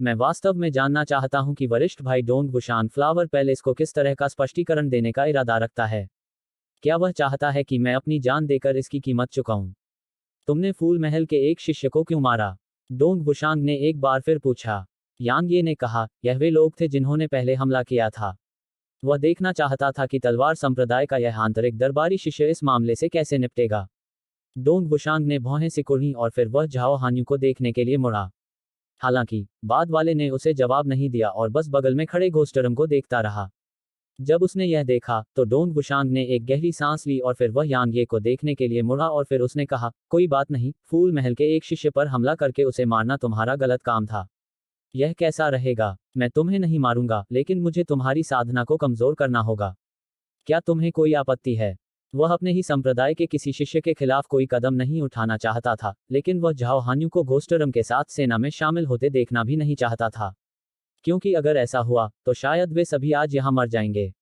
मैं वास्तव में जानना चाहता हूं कि वरिष्ठ भाई डोंग बुशांग फ्लावर पैलेस को किस तरह का स्पष्टीकरण देने का इरादा रखता है। क्या वह चाहता है कि मैं अपनी जान देकर इसकी कीमत चुकाऊं? तुमने फूल महल के एक शिष्य को क्यों मारा? डोंग बुशांग ने एक बार फिर पूछा। यांग ये ने कहा, यह वे लोग थे जिन्होंने पहले हमला किया था। वह देखना चाहता था कि तलवार संप्रदाय का यह आंतरिक दरबारी शिष्य इस मामले से कैसे निपटेगा। डोंग बुशांग ने भौहें सिकुड़ी और फिर वह झाओ हान्यू को देखने के लिए मुड़ा। हालांकि, बाद वाले ने उसे जवाब नहीं दिया और बस बगल में खड़े घोस्टरम को देखता रहा। जब उसने यह देखा, तो डोंग बुशांग ने एक गहरी सांस ली और फिर वह यांग ये को देखने के लिए मुड़ा और फिर उसने कहा, कोई बात नहीं, फूल महल के एक शिष्य पर हमला करके उसे मारना तुम्हारा गलत काम था। यह कैसा रहेगा? मैं तुम्हें नहीं मारूंगा, लेकिन मुझे तुम्हारी साधना को कमजोर करना होगा। क्या तुम्हें कोई आपत्ति है? वह अपने ही संप्रदाय के किसी शिष्य के खिलाफ कोई कदम नहीं उठाना चाहता था, लेकिन वह झाओ हान्यू को घोस्टरम के साथ सेना में शामिल होते देखना भी नहीं चाहता था, क्योंकि अगर ऐसा हुआ, तो शायद वे सभी आज यहां मर जाएंगे।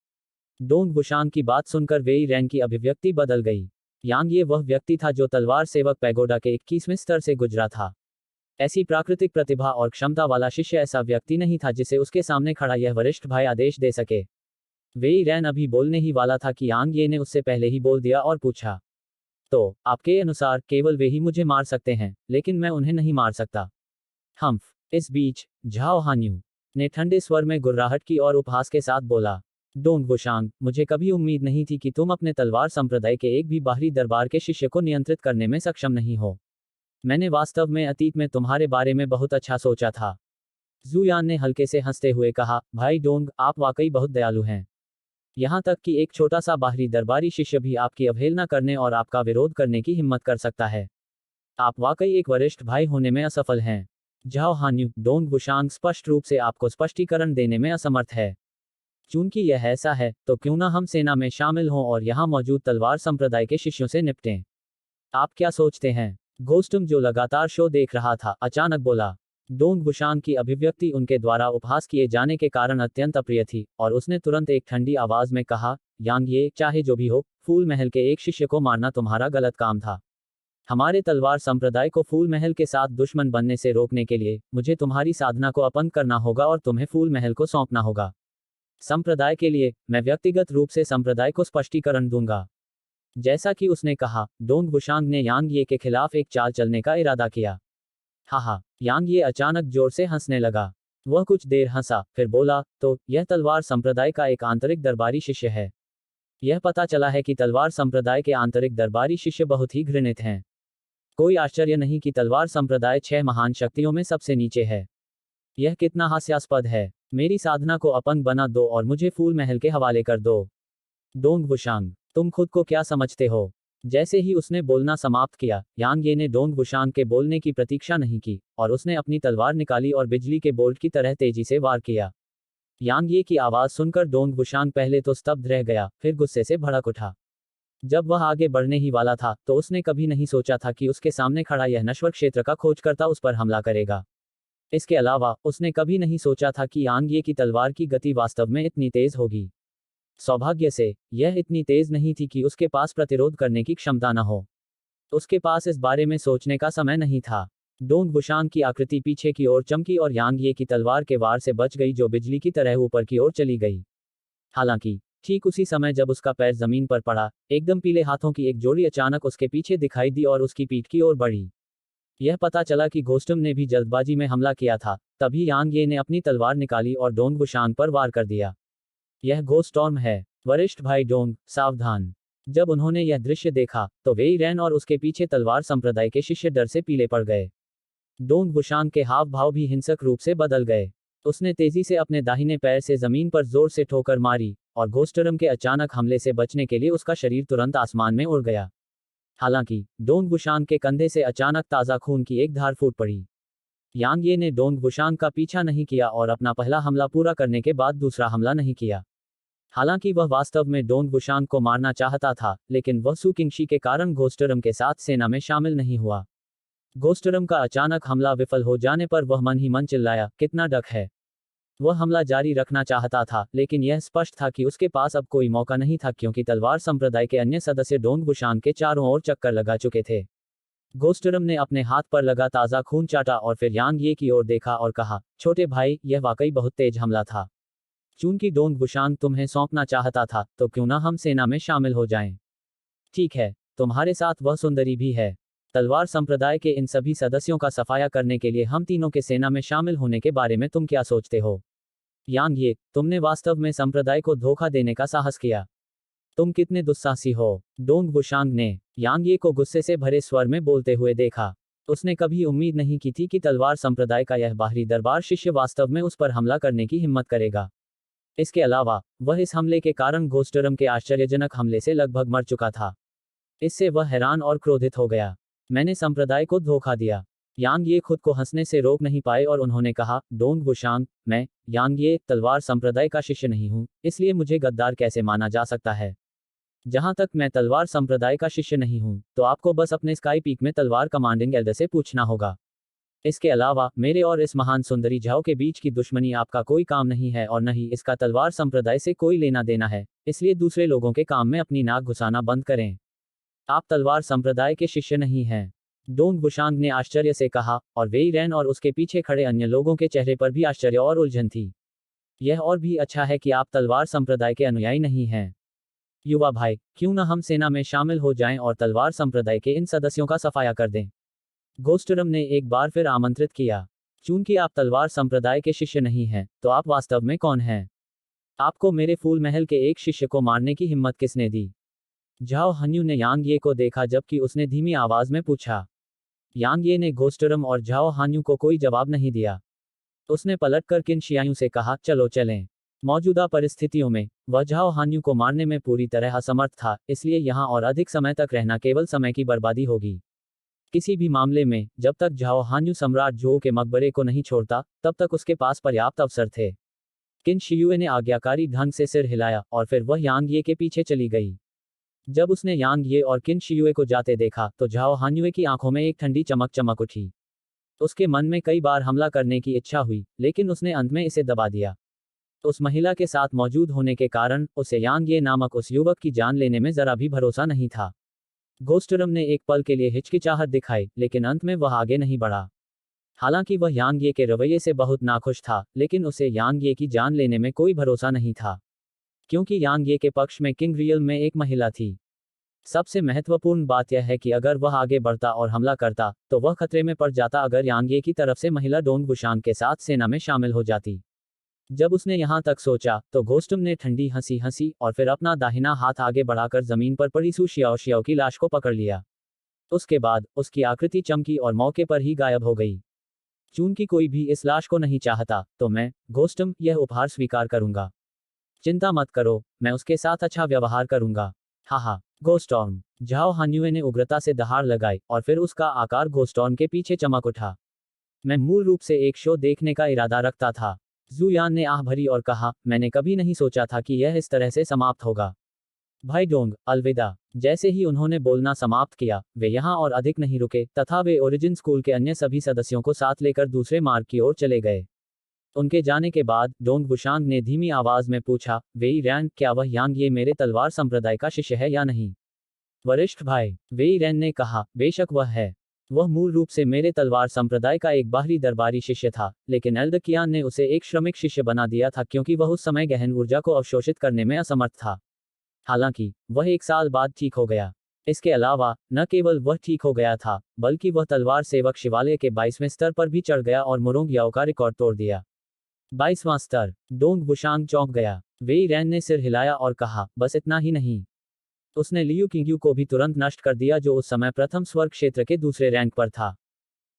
डोंग बुशांग की बात सुनकर वेई रैन की अभिव्यक्ति बदल गई। यांग ये वह व्यक्ति था जो तलवार सेवक पैगोडा के 21वें स्तर से गुजरा था। ऐसी प्राकृतिक प्रतिभा और क्षमता वाला शिष्य ऐसा व्यक्ति नहीं था जिसे उसके सामने खड़ा यह वरिष्ठ भाई आदेश दे सके। वेई रैन अभी बोलने ही वाला था कि यांग ये ने उससे पहले ही बोल दिया और पूछा, तो आपके अनुसार केवल वे ही मुझे मार सकते हैं, लेकिन मैं उन्हें नहीं मार सकता? हम्फ। इस बीच झाओ हान्यू ने ठंडे स्वर में गुर्राहट की और उपहास के साथ बोला, डोंग बुशांग, मुझे कभी उम्मीद नहीं थी कि तुम अपने तलवार संप्रदाय के एक भी बाहरी दरबार के शिष्य को नियंत्रित करने में सक्षम नहीं हो। मैंने वास्तव में अतीत में तुम्हारे बारे में बहुत अच्छा सोचा था। जुयान ने हल्के से हंसते हुए कहा, भाई डोंग, आप वाकई बहुत दयालु हैं। यहां तक कि एक छोटा सा बाहरी दरबारी शिष्य भी आपकी अवहेलना करने और आपका विरोध करने की हिम्मत कर सकता है। आप वाकई एक वरिष्ठ भाई होने में असफल हैं। झाओ हान्यू, डोंग बुशांग स्पष्ट रूप से आपको स्पष्टीकरण देने में असमर्थ है। चूंकि यह ऐसा है, तो क्यों ना हम सेना में शामिल हों और यहां मौजूद तलवार संप्रदाय के शिष्यों से निपटें। आप क्या सोचते हैं? घोस्टम, जो लगातार शो देख रहा था, अचानक बोला। डोंग बुशांग की अभिव्यक्ति उनके द्वारा उपहास किए जाने के कारण अत्यंत अप्रिय थी और उसने तुरंत एक ठंडी आवाज में कहा, यांग ये, चाहे जो भी हो, फूल महल के एक शिष्य को मारना तुम्हारा गलत काम था। हमारे तलवार संप्रदाय को फूल महल के साथ दुश्मन बनने से रोकने के लिए मुझे तुम्हारी साधना को अपंग करना होगा और तुम्हें फूल महल को सौंपना होगा। संप्रदाय के लिए, मैं व्यक्तिगत रूप से संप्रदाय को स्पष्टीकरण दूंगा। जैसा कि उसने कहा, डोंग बुशांग ने यांग ये के खिलाफ एक चाल चलने का इरादा किया। हा, यांग ये अचानक जोर से हंसने लगा। वह कुछ देर हंसा, फिर बोला, तो यह तलवार संप्रदाय का एक आंतरिक दरबारी शिष्य है। यह पता चला है कि तलवार संप्रदाय के आंतरिक दरबारी शिष्य बहुत ही घृणित हैं। कोई आश्चर्य नहीं कि तलवार संप्रदाय 6 महान शक्तियों में सबसे नीचे है। यह कितना हास्यास्पद है। मेरी साधना को अपंग बना दो और मुझे फूल महल के हवाले कर दो। डोंग बुशांग, तुम खुद को क्या समझते हो? जैसे ही उसने बोलना समाप्त किया, यांग ये ने डोंग बुशांग के बोलने की प्रतीक्षा नहीं की और उसने अपनी तलवार निकाली और बिजली के बोल्ट की तरह तेजी से वार किया। यांग ये की आवाज सुनकर डोंग बुशांग पहले तो स्तब्ध रह गया, फिर गुस्से से भड़क उठा। जब वह आगे बढ़ने ही वाला था तो उसने कभी नहीं सोचा था कि उसके सामने खड़ा यह नश्वर क्षेत्र का खोजकर्ता उस पर हमला करेगा। इसके अलावा उसने कभी नहीं सोचा था कि यांग ये की तलवार की गति वास्तव में इतनी तेज होगी। सौभाग्य से यह इतनी तेज नहीं थी कि उसके पास प्रतिरोध करने की क्षमता न हो। उसके पास इस बारे में सोचने का समय नहीं था। डोंग बुशांग की आकृति पीछे की ओर चमकी और यांग ये की तलवार के वार से बच गई, जो बिजली की तरह ऊपर की ओर चली गई। हालांकि ठीक उसी समय जब उसका पैर जमीन पर पड़ा, एकदम पीले हाथों की एक जोड़ी अचानक उसके पीछे दिखाई दी और उसकी पीठ की ओर बढ़ी। यह पता चला कि घोस्टम ने भी जल्दबाजी में हमला किया था। तभी यांग ये ने अपनी तलवार निकाली और डोंग बुशांग पर वार कर दिया। यह घोस्टॉर्म है, वरिष्ठ भाई डोंग, सावधान। जब उन्होंने यह दृश्य देखा तो वेई रैन और उसके पीछे तलवार संप्रदाय के शिष्य डर से पीले पड़ गए। डोंग बुशांग के हाव भाव भी हिंसक रूप से बदल गए। उसने तेजी से अपने दाहिने पैर से जमीन पर जोर से ठोकर मारी और घोस्टरम के अचानक हमले से बचने के लिए उसका शरीर तुरंत आसमान में उड़ गया। हालांकि डोंग बुशांग के कंधे से अचानक ताज़ा खून की एक धार फूट पड़ी। यांग ये ने डोंग बुशांग का पीछा नहीं किया और अपना पहला हमला पूरा करने के बाद दूसरा हमला नहीं किया। हालांकि वह वास्तव में डोंग बुशांग को मारना चाहता था, लेकिन वह सू किंगशी के कारण घोस्टरम के साथ सेना में शामिल नहीं हुआ। घोस्टरम का अचानक हमला विफल हो जाने पर वह मन ही मन चिल्लाया, कितना डक है। वह हमला जारी रखना चाहता था, लेकिन यह स्पष्ट था कि उसके पास अब कोई मौका नहीं था, क्योंकि तलवार संप्रदाय के अन्य सदस्य डोंग बुशांग के चारों ओर चक्कर लगा चुके थे। घोस्टरम ने अपने हाथ पर लगा ताज़ा खून चाटा और फिर यांग ये की ओर देखा और कहा, छोटे भाई, यह वाकई बहुत तेज हमला था। चूंकि डोंग बुशांग तुम्हें सौंपना चाहता था, तो क्यों ना हम सेना में शामिल हो जाएं। ठीक है, तुम्हारे साथ वह सुंदरी भी है। तलवार संप्रदाय के इन सभी सदस्यों का सफाया करने के लिए हम तीनों के सेना में शामिल होने के बारे में तुम क्या सोचते हो? यांग ये, तुमने वास्तव में संप्रदाय को धोखा देने का साहस किया। तुम कितने दुस्साहसी हो। डोंग बुशांग ने यांग ये को गुस्से से भरे स्वर में बोलते हुए देखा। उसने कभी उम्मीद नहीं की थी कि तलवार संप्रदाय का यह बाहरी दरबार शिष्य वास्तव में उस पर हमला करने की हिम्मत करेगा। इसके अलावा वह इस हमले के कारण घोस्टरम के आश्चर्यजनक हमले से लगभग मर चुका था। इससे वह हैरान और क्रोधित हो गया। मैंने संप्रदाय को धोखा दिया। यांग ये खुद को हंसने से रोक नहीं पाए और उन्होंने कहा, डोंग बुशांग, मैं यांग ये तलवार संप्रदाय का शिष्य नहीं हूं, इसलिए मुझे गद्दार कैसे माना जा सकता है। जहां तक मैं तलवार संप्रदाय का शिष्य नहीं हूं, तो आपको बस अपने स्काई पीक में तलवार कमांडिंग एल्डर से पूछना होगा। इसके अलावा मेरे और इस महान सुंदरी झाओ के बीच की दुश्मनी आपका कोई काम नहीं है और न ही इसका तलवार संप्रदाय से कोई लेना देना है, इसलिए दूसरे लोगों के काम में अपनी नाक घुसाना बंद करें। आप तलवार संप्रदाय के शिष्य नहीं हैं। डोंग बुशांग ने आश्चर्य से कहा, और वेई रैन और उसके पीछे खड़े अन्य लोगों के चेहरे पर भी आश्चर्य और उलझन थी। यह और भी अच्छा है कि आप तलवार संप्रदाय के अनुयायी नहीं हैं। युवा भाई, क्यों न हम सेना में शामिल हो जाएं और तलवार संप्रदाय के इन सदस्यों का सफाया कर दें। घोस्टरम ने एक बार फिर आमंत्रित किया। चूंकि आप तलवार संप्रदाय के शिष्य नहीं हैं, तो आप वास्तव में कौन हैं? आपको मेरे फूल महल के एक शिष्य को मारने की हिम्मत किसने दी? झाओ हन्यू ने यांग ये को देखा, जबकि उसने धीमी आवाज में पूछा। यांग ये ने घोस्टरम और झाओ हान्यू को कोई जवाब नहीं दिया। उसने पलटकर किन शियायू से कहा, चलो चलें। मौजूदा परिस्थितियों में वह झाओ हान्यू को मारने में पूरी तरह असमर्थ था, इसलिए यहां और अधिक समय तक रहना केवल समय की बर्बादी होगी। किसी भी मामले में जब तक झाओ हान्यू सम्राट झोउ के मकबरे को नहीं छोड़ता, तब तक उसके पास पर्याप्त अवसर थे। किन शियुए ने आज्ञाकारी ढंग से सिर हिलाया और फिर वह यांग ये के पीछे चली गई। जब उसने यांग ये और किन शियुए को जाते देखा, तो झाओ हान्युए की आंखों में एक ठंडी चमक चमक उठी। उसके मन में कई बार हमला करने की इच्छा हुई, लेकिन उसने अंत में इसे दबा दिया। उस महिला के साथ मौजूद होने के कारण उसे यांग ये नामक उस युवक की जान लेने में जरा भी भरोसा नहीं था। घोस्टरम ने एक पल के लिए हिचकिचाहट दिखाई, लेकिन अंत में वह आगे नहीं बढ़ा। हालांकि वह यांग ये के रवैये से बहुत नाखुश था, लेकिन उसे यांग ये की जान लेने में कोई भरोसा नहीं था, क्योंकि यांग ये के पक्ष में किंग रियल में एक महिला थी। सबसे महत्वपूर्ण बात यह है कि अगर वह आगे बढ़ता और हमला करता, तो वह खतरे में पड़ जाता अगर यांग ये की तरफ से महिला डोंग बुशांग के साथ सेना में शामिल हो जाती। जब उसने यहां तक सोचा, तो घोस्टम ने ठंडी हंसी हंसी और फिर अपना दाहिना हाथ आगे बढ़ाकर जमीन पर पड़ी सू शियाओ शियाओ की लाश को पकड़ लिया। उसके बाद उसकी आकृति चमकी और मौके पर ही गायब हो गई। चूंकि कोई भी इस लाश को नहीं चाहता, तो मैं, घोस्टम, यह उपहार स्वीकार करूंगा। चिंता मत करो, मैं उसके साथ अच्छा व्यवहार करूंगा। हा, घोस्टॉर्म। झाओ हान्युए ने उग्रता से दहाड़ लगाई और फिर उसका आकार घोस्टॉर्म के पीछे चमक उठा। मैं मूल रूप से एक शो देखने का इरादा रखता था। जू यान ने आह भरी और कहा, मैंने कभी नहीं सोचा था कि यह इस तरह से समाप्त होगा। भाई डोंग, अलविदा। जैसे ही उन्होंने बोलना समाप्त किया, वे यहाँ और अधिक नहीं रुके, तथा वे ओरिजिन स्कूल के अन्य सभी सदस्यों को साथ लेकर दूसरे मार्ग की ओर चले गए। उनके जाने के बाद डोंग बुशांग ने धीमी आवाज में पूछा, वेई रैन, क्या वह यांग ये मेरे तलवार संप्रदाय का शिष्य है या नहीं? वरिष्ठ भाई, वेई रैन ने कहा, बेशक वह है। वह मूल रूप से मेरे तलवार संप्रदाय का एक बाहरी दरबारी शिष्य था, लेकिन एल्डकियान ने उसे एक श्रमिक शिष्य बना दिया था क्योंकि वह उस समय गहन ऊर्जा को अवशोषित करने में असमर्थ था। हालांकि वह 1 साल बाद ठीक हो गया। इसके अलावा न केवल वह ठीक हो गया था, बल्कि वह तलवार सेवक शिवालय के 22वें स्तर पर भी चढ़ गया और मुरोंग याओ का रिकॉर्ड तोड़ दिया। 22वां स्तर। डोंग बुशांग चौंक गया। वेई रैन ने सिर हिलाया और कहा, बस इतना ही नहीं। उसने लियू किंगयू को भी तुरंत नष्ट कर दिया जो उस समय प्रथम स्वर्ग क्षेत्र के दूसरे रैंक पर था।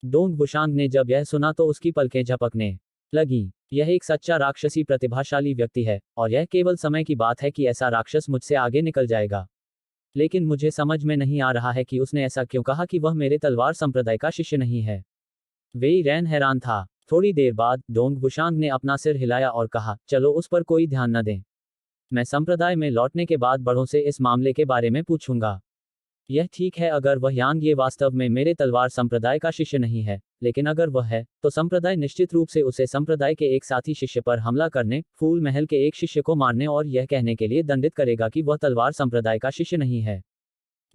डोंग बुशांग ने जब यह सुना तो उसकी पलकें झपकने लगी। यह एक सच्चा राक्षसी प्रतिभाशाली व्यक्ति है, और यह केवल समय की बात है कि ऐसा राक्षस मुझसे आगे निकल जाएगा। लेकिन मुझे समझ में नहीं आ रहा है कि उसने ऐसा क्यों कहा कि वह मेरे तलवार संप्रदाय का शिष्य नहीं है। वेई रैन हैरान था। थोड़ी देर बाद डोंग बुशांग ने अपना सिर हिलाया और कहा, चलो उस पर कोई ध्यान न दें। मैं संप्रदाय में लौटने के बाद बड़ों से इस मामले के बारे में पूछूंगा। यह ठीक है अगर वह यांग ये वास्तव में मेरे तलवार संप्रदाय का शिष्य नहीं है, लेकिन अगर वह है, तो संप्रदाय निश्चित रूप से उसे संप्रदाय के एक साथी शिष्य पर हमला करने, फूल महल के एक शिष्य को मारने और यह कहने के लिए दंडित करेगा कि वह तलवार संप्रदाय का शिष्य नहीं है।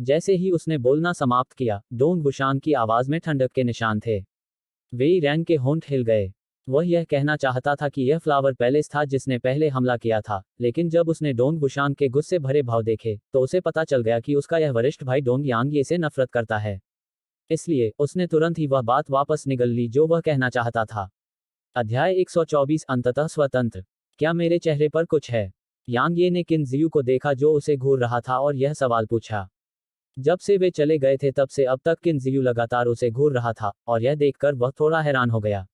जैसे ही उसने बोलना समाप्त किया, डोंग बुशांग की आवाज में ठंडक के निशान थे। वेई रैन के होंठ हिल गए। वह यह कहना चाहता था कि यह फ्लावर पैलेस था जिसने पहले हमला किया था, लेकिन जब उसने डोंग बुशांग के गुस्से भरे भाव देखे, तो उसे पता चल गया कि उसका यह वरिष्ठ भाई डोंग यांग ये से नफरत करता है। इसलिए उसने तुरंत ही वह बात वापस निगल ली जो वह कहना चाहता था। अध्याय 124 अंततः स्वतंत्र। क्या मेरे चेहरे पर कुछ है? यांग ये ने किन जियू को देखा जो उसे घूर रहा था और यह सवाल पूछा। जब से वे चले गए थे तब से अब तक किन जियू लगातार उसे घूर रहा था, और यह देखकर वह थोड़ा हैरान हो गया।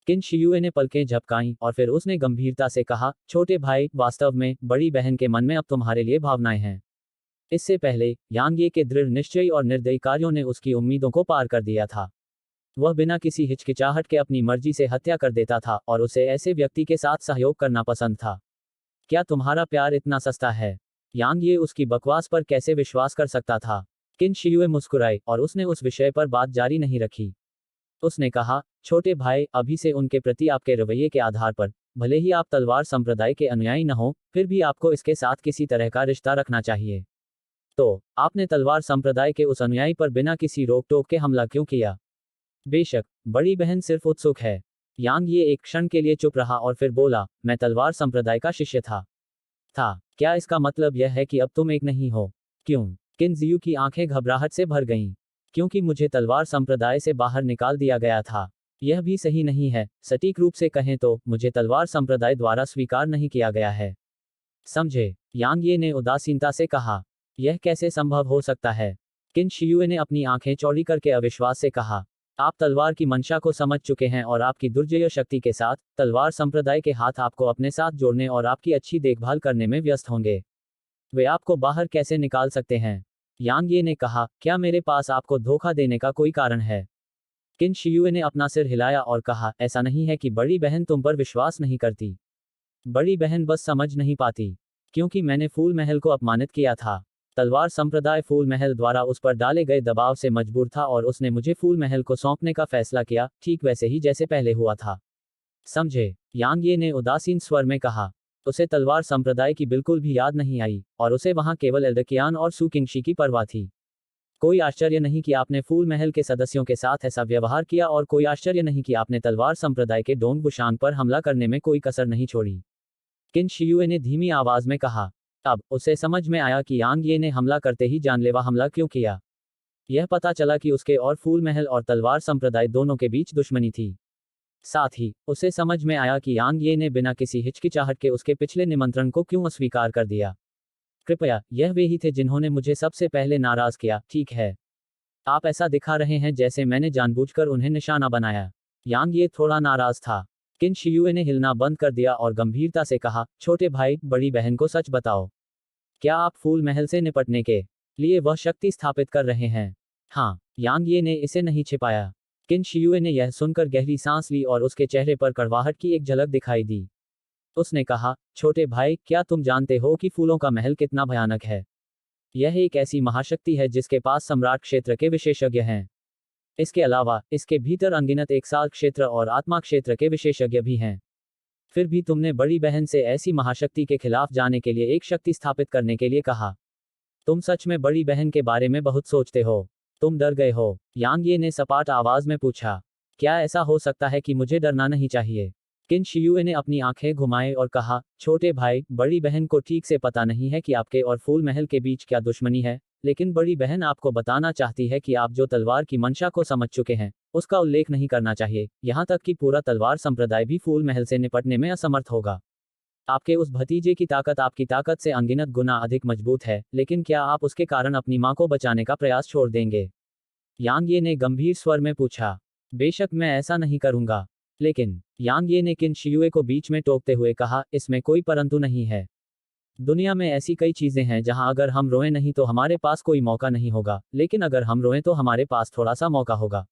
किन शियुए ने पलकें झपकाईं और फिर उसने गंभीरता से कहा, छोटे भाई, वास्तव में बड़ी बहन के मन में अब तुम्हारे लिए भावनाएं हैं। इससे पहले यांग ये के दृढ़ निश्चयी और निर्दयी कार्यों ने उसकी उम्मीदों को पार कर दिया था। वह बिना किसी हिचकिचाहट के अपनी मर्जी से हत्या कर देता था और उसे ऐसे व्यक्ति के साथ सहयोग करना पसंद था। क्या तुम्हारा प्यार इतना सस्ता है? यांग ये उसकी बकवास पर कैसे विश्वास कर सकता था? किन शियुए मुस्कुराए और उसने उस विषय पर बात जारी नहीं रखी। उसने कहा, छोटे भाई, अभी से उनके प्रति आपके रवैये के आधार पर, भले ही आप तलवार संप्रदाय के अनुयायी न हो, फिर भी आपको इसके साथ किसी तरह का रिश्ता रखना चाहिए। तो आपने तलवार संप्रदाय के उस अनुयायी पर बिना किसी रोक टोक के हमला क्यों किया? बेशक बड़ी बहन सिर्फ उत्सुक है। यांग ये एक क्षण के लिए चुप रहा और फिर बोला, मैं तलवार संप्रदाय का शिष्य था। क्या इसका मतलब यह है कि अब तुम एक नहीं हो? क्यों? किन जियू की आंखें घबराहट से भर गईं। क्योंकि मुझे तलवार संप्रदाय से बाहर निकाल दिया गया था। यह भी सही नहीं है, सटीक रूप से कहें तो मुझे तलवार संप्रदाय द्वारा स्वीकार नहीं किया गया है। समझे? यांग ये ने उदासीनता से कहा। यह कैसे संभव हो सकता है? किन शियुए ने अपनी आंखें चौड़ी करके अविश्वास से कहा। आप तलवार की मंशा को समझ चुके हैं और आपकी दुर्जय शक्ति के साथ, तलवार संप्रदाय के हाथ आपको अपने साथ जोड़ने और आपकी अच्छी देखभाल करने में व्यस्त होंगे। वे आपको बाहर कैसे निकाल सकते हैं? यांग ये ने कहा, क्या मेरे पास आपको धोखा देने का कोई कारण है? किन शियुए ने अपना सिर हिलाया और कहा, ऐसा नहीं है कि बड़ी बहन तुम पर विश्वास नहीं करती। बड़ी बहन बस समझ नहीं पाती। क्योंकि मैंने फूल महल को अपमानित किया था। तलवार संप्रदाय फूल महल द्वारा उस पर डाले गए दबाव से मजबूर था और उसने मुझे फूल महल को सौंपने का फैसला किया, ठीक वैसे ही जैसे पहले हुआ था। समझे? यांग ये ने उदासीन स्वर में कहा। उसे तलवार संप्रदाय की बिल्कुल भी याद नहीं आई, और उसे वहां केवल एल्डकियान और सू किंगशी की परवाह थी। कोई आश्चर्य नहीं कि आपने फूल महल के सदस्यों के साथ ऐसा व्यवहार किया और कोई आश्चर्य नहीं कि आपने तलवार संप्रदाय के डोंग बुशांग पर हमला करने में कोई कसर नहीं छोड़ी। किन शियुए ने धीमी आवाज में कहा। अब उसे समझ में आया कि यांग ये ने हमला करते ही जानलेवा हमला क्यों किया। यह पता चला कि उसके और फूल महल और तलवार संप्रदाय दोनों के बीच दुश्मनी थी। साथ ही उसे समझ में आया कि यांग ये ने बिना किसी हिचकिचाहट के उसके पिछले निमंत्रण को क्यों अस्वीकार कर दिया। कृपया, यह वे ही थे जिन्होंने मुझे सबसे पहले नाराज किया, ठीक है? आप ऐसा दिखा रहे हैं जैसे मैंने जानबूझकर उन्हें निशाना बनाया। यांग ये थोड़ा नाराज था। किन शियुए ने हिलना बंद कर दिया और गंभीरता से कहा, छोटे भाई, बड़ी बहन को सच बताओ। क्या आप फूल महल से निपटने के लिए वह शक्ति स्थापित कर रहे हैं? हाँ। यांग ये ने इसे नहीं छिपाया। किन शियुए ने यह सुनकर गहरी सांस ली और उसके चेहरे पर कड़वाहट की एक झलक दिखाई दी। उसने कहा, छोटे भाई, क्या तुम जानते हो कि फूलों का महल कितना भयानक है? यह एक ऐसी महाशक्ति है जिसके पास सम्राट क्षेत्र के विशेषज्ञ हैं। इसके अलावा इसके भीतर अनगिनत एक साल क्षेत्र और आत्मा क्षेत्र के विशेषज्ञ भी हैं। फिर भी तुमने बड़ी बहन से ऐसी महाशक्ति के खिलाफ जाने के लिए एक शक्ति स्थापित करने के लिए कहा। तुम सच में बड़ी बहन के बारे में बहुत सोचते हो। तुम डर गए हो? यांग ये ने सपाट आवाज में पूछा। क्या ऐसा हो सकता है कि मुझे डरना नहीं चाहिए? किन शियुए ने अपनी आंखें घुमाए और कहा, छोटे भाई, बड़ी बहन को ठीक से पता नहीं है कि आपके और फूल महल के बीच क्या दुश्मनी है, लेकिन बड़ी बहन आपको बताना चाहती है कि आप जो तलवार की मंशा को समझ चुके हैं, उसका उल्लेख नहीं करना चाहिए, यहाँ तक कि पूरा तलवार संप्रदाय भी फूल महल से निपटने में असमर्थ होगा। आपके उस भतीजे की ताकत आपकी ताकत से अनगिनत गुना अधिक मजबूत है, लेकिन क्या आप उसके कारण अपनी माँ को बचाने का प्रयास छोड़ देंगे? यांग ये ने गंभीर स्वर में पूछा। बेशक मैं ऐसा नहीं करूंगा। लेकिन यांग ये ने किन शियुए को बीच में टोकते हुए कहा, इसमें कोई परंतु नहीं है। दुनिया में ऐसी कई चीजें हैं जहां अगर हम रोएं नहीं तो हमारे पास कोई मौका नहीं होगा, लेकिन अगर हम रोएं तो हमारे पास थोड़ा सा मौका होगा।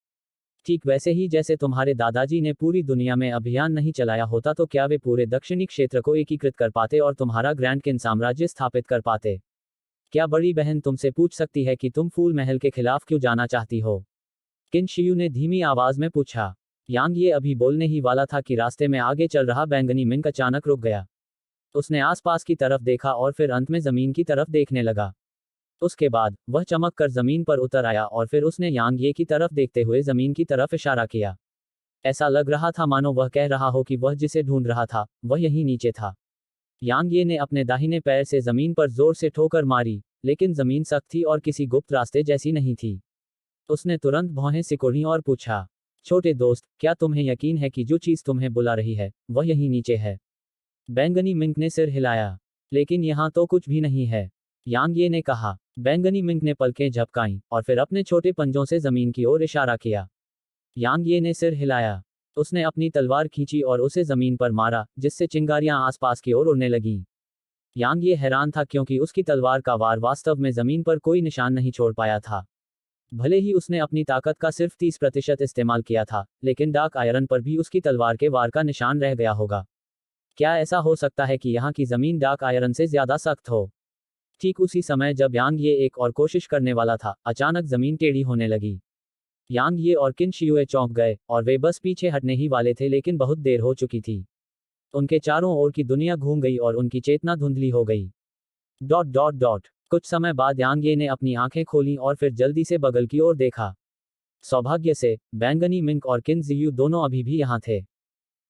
ठीक वैसे ही जैसे तुम्हारे दादाजी ने पूरी दुनिया में अभियान नहीं चलाया होता तो क्या वे पूरे दक्षिणी क्षेत्र को एकीकृत कर पाते और तुम्हारा ग्रैंड किन साम्राज्य स्थापित कर पाते? क्या बड़ी बहन तुमसे पूछ सकती है कि तुम फूल महल के खिलाफ क्यों जाना चाहती हो? किन शियू ने धीमी आवाज में पूछा। यांग ये अभी बोलने ही वाला था कि रास्ते में आगे चल रहा बैंगनी मिंग अचानक रुक गया। उसने आसपास की तरफ देखा और फिर अंत में जमीन की तरफ देखने लगा। उसके बाद वह चमक कर जमीन पर उतर आया और फिर उसने यांग ये की तरफ देखते हुए जमीन की तरफ इशारा किया। ऐसा लग रहा था मानो वह कह रहा हो कि वह जिसे ढूंढ रहा था वह यहीं नीचे था। यांग ये ने अपने दाहिने पैर से जमीन पर जोर से ठोकर मारी, लेकिन जमीन सख्त थी और किसी गुप्त रास्ते जैसी नहीं थी। उसने तुरंत भौहें सिकुड़ी और पूछा, छोटे दोस्त, क्या तुम्हें यकीन है कि जो चीज तुम्हें बुला रही है वह यहीं नीचे है? बैंगनी मिंक ने सिर हिलाया। लेकिन यहाँ तो कुछ भी नहीं है, यांग ये ने कहा। बैंगनी मिंक ने पलकें झपकाईं और फिर अपने छोटे पंजों से जमीन की ओर इशारा किया। यांग ये ने सिर हिलाया। उसने अपनी तलवार खींची और उसे जमीन पर मारा, जिससे चिंगारियां आसपास की ओर उड़ने लगीं। यांग ये हैरान था क्योंकि उसकी तलवार का वार वास्तव में जमीन पर कोई निशान नहीं छोड़ पाया था। भले ही उसने अपनी ताकत का सिर्फ 30% इस्तेमाल किया था, लेकिन डार्क आयरन पर भी उसकी तलवार के वार का निशान रह गया होगा। क्या ऐसा हो सकता है कि यहाँ की जमीन डार्क आयरन से ज्यादा सख्त हो? ठीक उसी समय जब यांग ये एक और कोशिश करने वाला था, अचानक जमीन टेढ़ी होने लगी। यांग ये और किन शियुए चौंक गए और वे बस पीछे हटने ही वाले थे, लेकिन बहुत देर हो चुकी थी। उनके चारों ओर की दुनिया घूम गई और उनकी चेतना धुंधली हो गई। Dot dot dot. कुछ समय बाद यांग ये ने अपनी आंखें खोलीं और फिर जल्दी से बगल की ओर देखा। सौभाग्य से बैंगनी मिंक और किन जियू दोनों अभी भी यहाँ थे।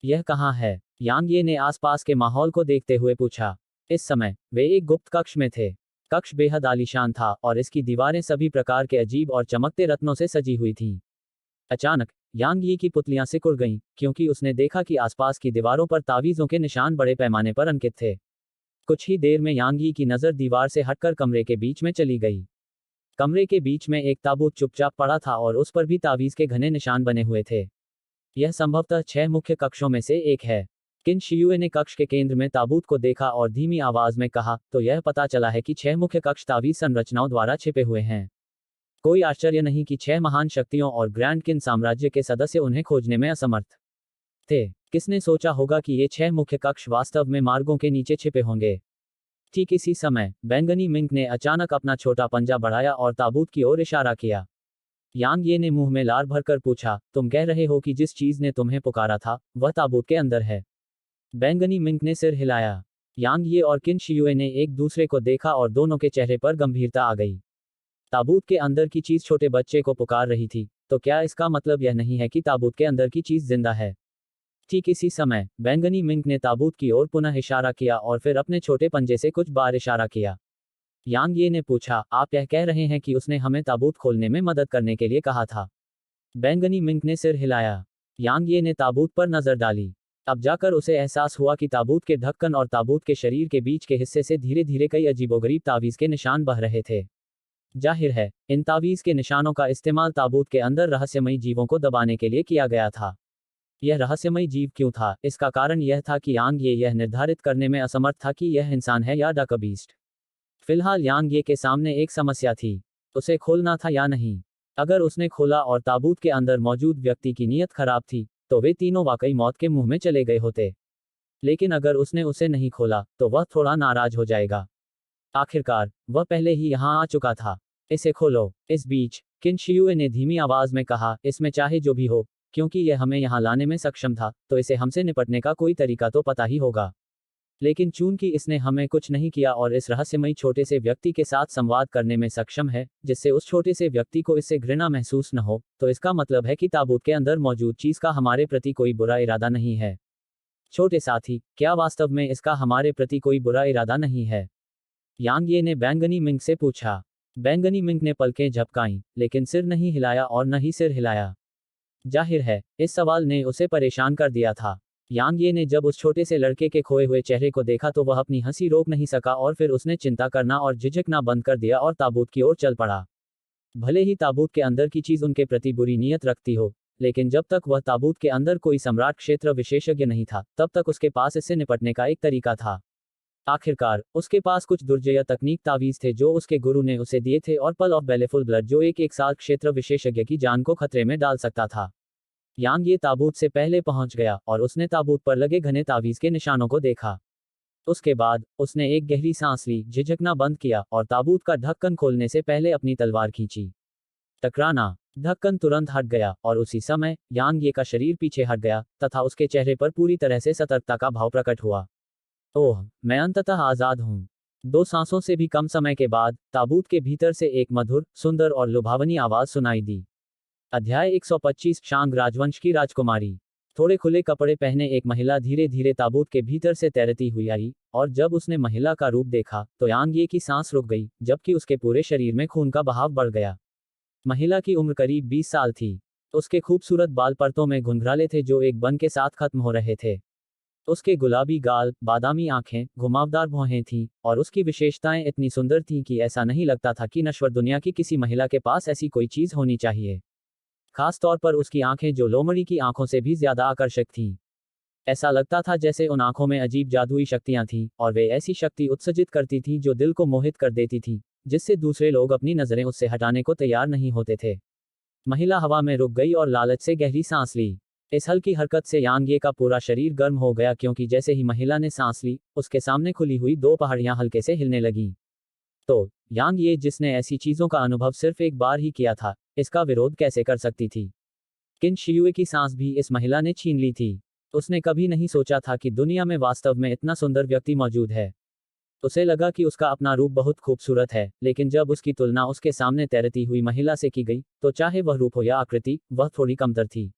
यह कहाँ है? यांग ये ने आसपास के माहौल को देखते हुए पूछा। इस समय वे एक गुप्त कक्ष में थे। कक्ष बेहद आलीशान था और इसकी दीवारें सभी प्रकार के अजीब और चमकते रत्नों से सजी हुई थीं। अचानक यांग यी की पुतलियां सिकुड़ गईं, क्योंकि उसने देखा कि आसपास की दीवारों पर तावीजों के निशान बड़े पैमाने पर अंकित थे। कुछ ही देर में यांग यी की नजर दीवार से हटकर कमरे के बीच में चली गई। कमरे के बीच में एक ताबूत चुपचाप पड़ा था और उस पर भी तावीज के घने निशान बने हुए थे। यह संभवतः 6 मुख्य कक्षों में से एक है। किन शियुए ने कक्ष के केंद्र में ताबूत को देखा और धीमी आवाज में कहा, तो यह पता चला है कि 6 मुख्य कक्ष तावीज संरचनाओं द्वारा छिपे हुए हैं। कोई आश्चर्य नहीं कि 6 महान शक्तियों और ग्रैंड किन साम्राज्य के सदस्य उन्हें खोजने में असमर्थ थे। किसने सोचा होगा कि ये 6 मुख्य कक्ष वास्तव में मार्गों के नीचे छिपे होंगे? ठीक इसी समय बैंगनी मिंक ने अचानक अपना छोटा पंजा बढ़ाया और ताबूत की ओर इशारा किया। यांग ये ने मुंह में लार भरकर पूछा, तुम कह रहे हो कि जिस चीज ने तुम्हें पुकारा था वह ताबूत के अंदर है? बैंगनी मिंक ने सिर हिलाया। यांग ये और किन शियुए ने एक दूसरे को देखा और दोनों के चेहरे पर गंभीरता आ गई। ताबूत के अंदर की चीज छोटे बच्चे को पुकार रही थी, तो क्या इसका मतलब यह नहीं है कि ताबूत के अंदर की चीज जिंदा है? ठीक इसी समय बैंगनी मिंक ने ताबूत की ओर पुनः इशारा किया और फिर अपने छोटे पंजे से कुछ बार इशारा किया। यांग ये ने पूछा, आप यह कह रहे हैं कि उसने हमें ताबूत खोलने में मदद करने के लिए कहा था? बैंगनी मिंक ने सिर हिलाया। यांग ये ने ताबूत पर नजर डाली। अब जाकर उसे एहसास हुआ कि ताबूत के ढक्कन और ताबूत के शरीर के बीच के हिस्से से धीरे धीरे कई अजीबोगरीब तावीज के निशान बह रहे थे। जाहिर है, इन तावीज के निशानों का इस्तेमाल ताबूत के अंदर रहस्यमयी जीवों को दबाने के लिए किया गया था। यह रहस्यमयी जीव क्यों था? इसका कारण यह था कि यांग ये यह निर्धारित करने में असमर्थ था कि यह इंसान है या डार्क बीस्ट। फिलहाल यांग ये के सामने एक समस्या थी, उसे खोलना था या नहीं। अगर उसने खोला और ताबूत के अंदर मौजूद व्यक्ति की नीयत खराब थी, तो वे तीनों वाकई मौत के मुंह में चले गए होते। लेकिन अगर उसने उसे नहीं खोला, तो वह थोड़ा नाराज हो जाएगा। आखिरकार, वह पहले ही यहाँ आ चुका था। इसे खोलो। इस बीच, किन शियुए ने धीमी आवाज में कहा, इसमें चाहे जो भी हो, क्योंकि यह हमें यहाँ लाने में सक्षम था, तो इसे हमसे निपटने का कोई तरीका तो पता ही होगा। लेकिन चूंकि इसने हमें कुछ नहीं किया और इस रहस्यमयी छोटे से व्यक्ति के साथ संवाद करने में सक्षम है, जिससे उस छोटे से व्यक्ति को इससे घृणा महसूस न हो, तो इसका मतलब है कि ताबूत के अंदर मौजूद चीज का हमारे प्रति कोई बुरा इरादा नहीं है। छोटे साथी, क्या वास्तव में इसका हमारे प्रति कोई बुरा इरादा नहीं है? यांग ये ने बैंगनी मिंग से पूछा। बैंगनी मिंग ने पलकें झपकाईं, लेकिन सिर नहीं हिलाया और न ही सिर हिलाया। जाहिर है, इस सवाल ने उसे परेशान कर दिया था। यांग ये ने जब उस छोटे से लड़के के खोए हुए चेहरे को देखा तो वह अपनी हंसी रोक नहीं सका और फिर उसने चिंता करना और झिझकना बंद कर दिया और ताबूत की ओर चल पड़ा। भले ही ताबूत के अंदर की चीज उनके प्रति बुरी नीयत रखती हो, लेकिन जब तक वह ताबूत के अंदर कोई सम्राट क्षेत्र विशेषज्ञ नहीं था, तब तक उसके पास इससे निपटने का एक तरीका था। आखिरकार, उसके पास कुछ दुर्जय तकनीक तावीज थे जो उसके गुरु ने उसे दिए थे और पल ऑफ बेलेफुल ब्लड जो एक साल क्षेत्र विशेषज्ञ की जान को खतरे में डाल सकता था। यांग ये ताबूत से पहले पहुंच गया और उसने ताबूत पर लगे घने तावीज के निशानों को देखा। उसके बाद, उसने एक गहरी सांस ली, झिझकना बंद किया और ताबूत का ढक्कन खोलने से पहले अपनी तलवार खींची। टकराना। ढक्कन तुरंत हट गया और उसी समय, यांग ये का शरीर पीछे हट गया, तथा उसके चेहरे पर पूरी तरह से सतर्कता का भाव प्रकट हुआ। ओह, मैं अंततः आजाद हूँ। 2 सांसों से भी कम समय के बाद, ताबूत के भीतर से एक मधुर, सुंदर और लुभावनी आवाज सुनाई दी। अध्याय 125 शांग राजवंश की राजकुमारी। थोड़े खुले कपड़े पहने एक महिला धीरे धीरे ताबूत के भीतर से तैरती हुई आई, और जब उसने महिला का रूप देखा, तो यांग ये की सांस रुक गई, जबकि उसके पूरे शरीर में खून का बहाव बढ़ गया। महिला की उम्र करीब 20 साल थी। उसके खूबसूरत बाल परतों में घुंघराले थे जो एक बन के साथ खत्म हो रहे थे। उसके गुलाबी गाल, बादामी आंखें, घुमावदार भौहें थीं, और उसकी विशेषताएं इतनी सुंदर थीं कि ऐसा नहीं लगता था कि नश्वर दुनिया की किसी महिला के पास ऐसी कोई चीज होनी चाहिए। खास तौर पर उसकी आंखें जो लोमड़ी की आंखों से भी ज्यादा आकर्षक थीं। ऐसा लगता था जैसे उन आंखों में अजीब जादुई शक्तियां थीं, और वे ऐसी शक्ति उत्सर्जित करती थीं जो दिल को मोहित कर देती थी, जिससे दूसरे लोग अपनी नजरें उससे हटाने को तैयार नहीं होते थे। महिला हवा में रुक गई और लालच से गहरी सांस ली। इस हल्की हरकत से यांग ये का पूरा शरीर गर्म हो गया क्योंकि जैसे ही महिला ने सांस ली, उसके सामने खुली हुई 2 पहाड़ियां हल्के से हिलने लगीं। तो, यांग ये जिसने ऐसी चीजों का अनुभव सिर्फ एक बार ही किया था, इसका विरोध कैसे कर सकती थी? किन शियुए की सांस भी इस महिला ने छीन ली थी। उसने कभी नहीं सोचा था कि दुनिया में वास्तव में इतना सुंदर व्यक्ति मौजूद है। उसे लगा कि उसका अपना रूप बहुत खूबसूरत है, लेकिन जब उसकी तुलना उसके सामने तैरती हुई महिला से की गई, तो चाहे वह रूप हो या आकृति, वह थोड़ी कमतर थी।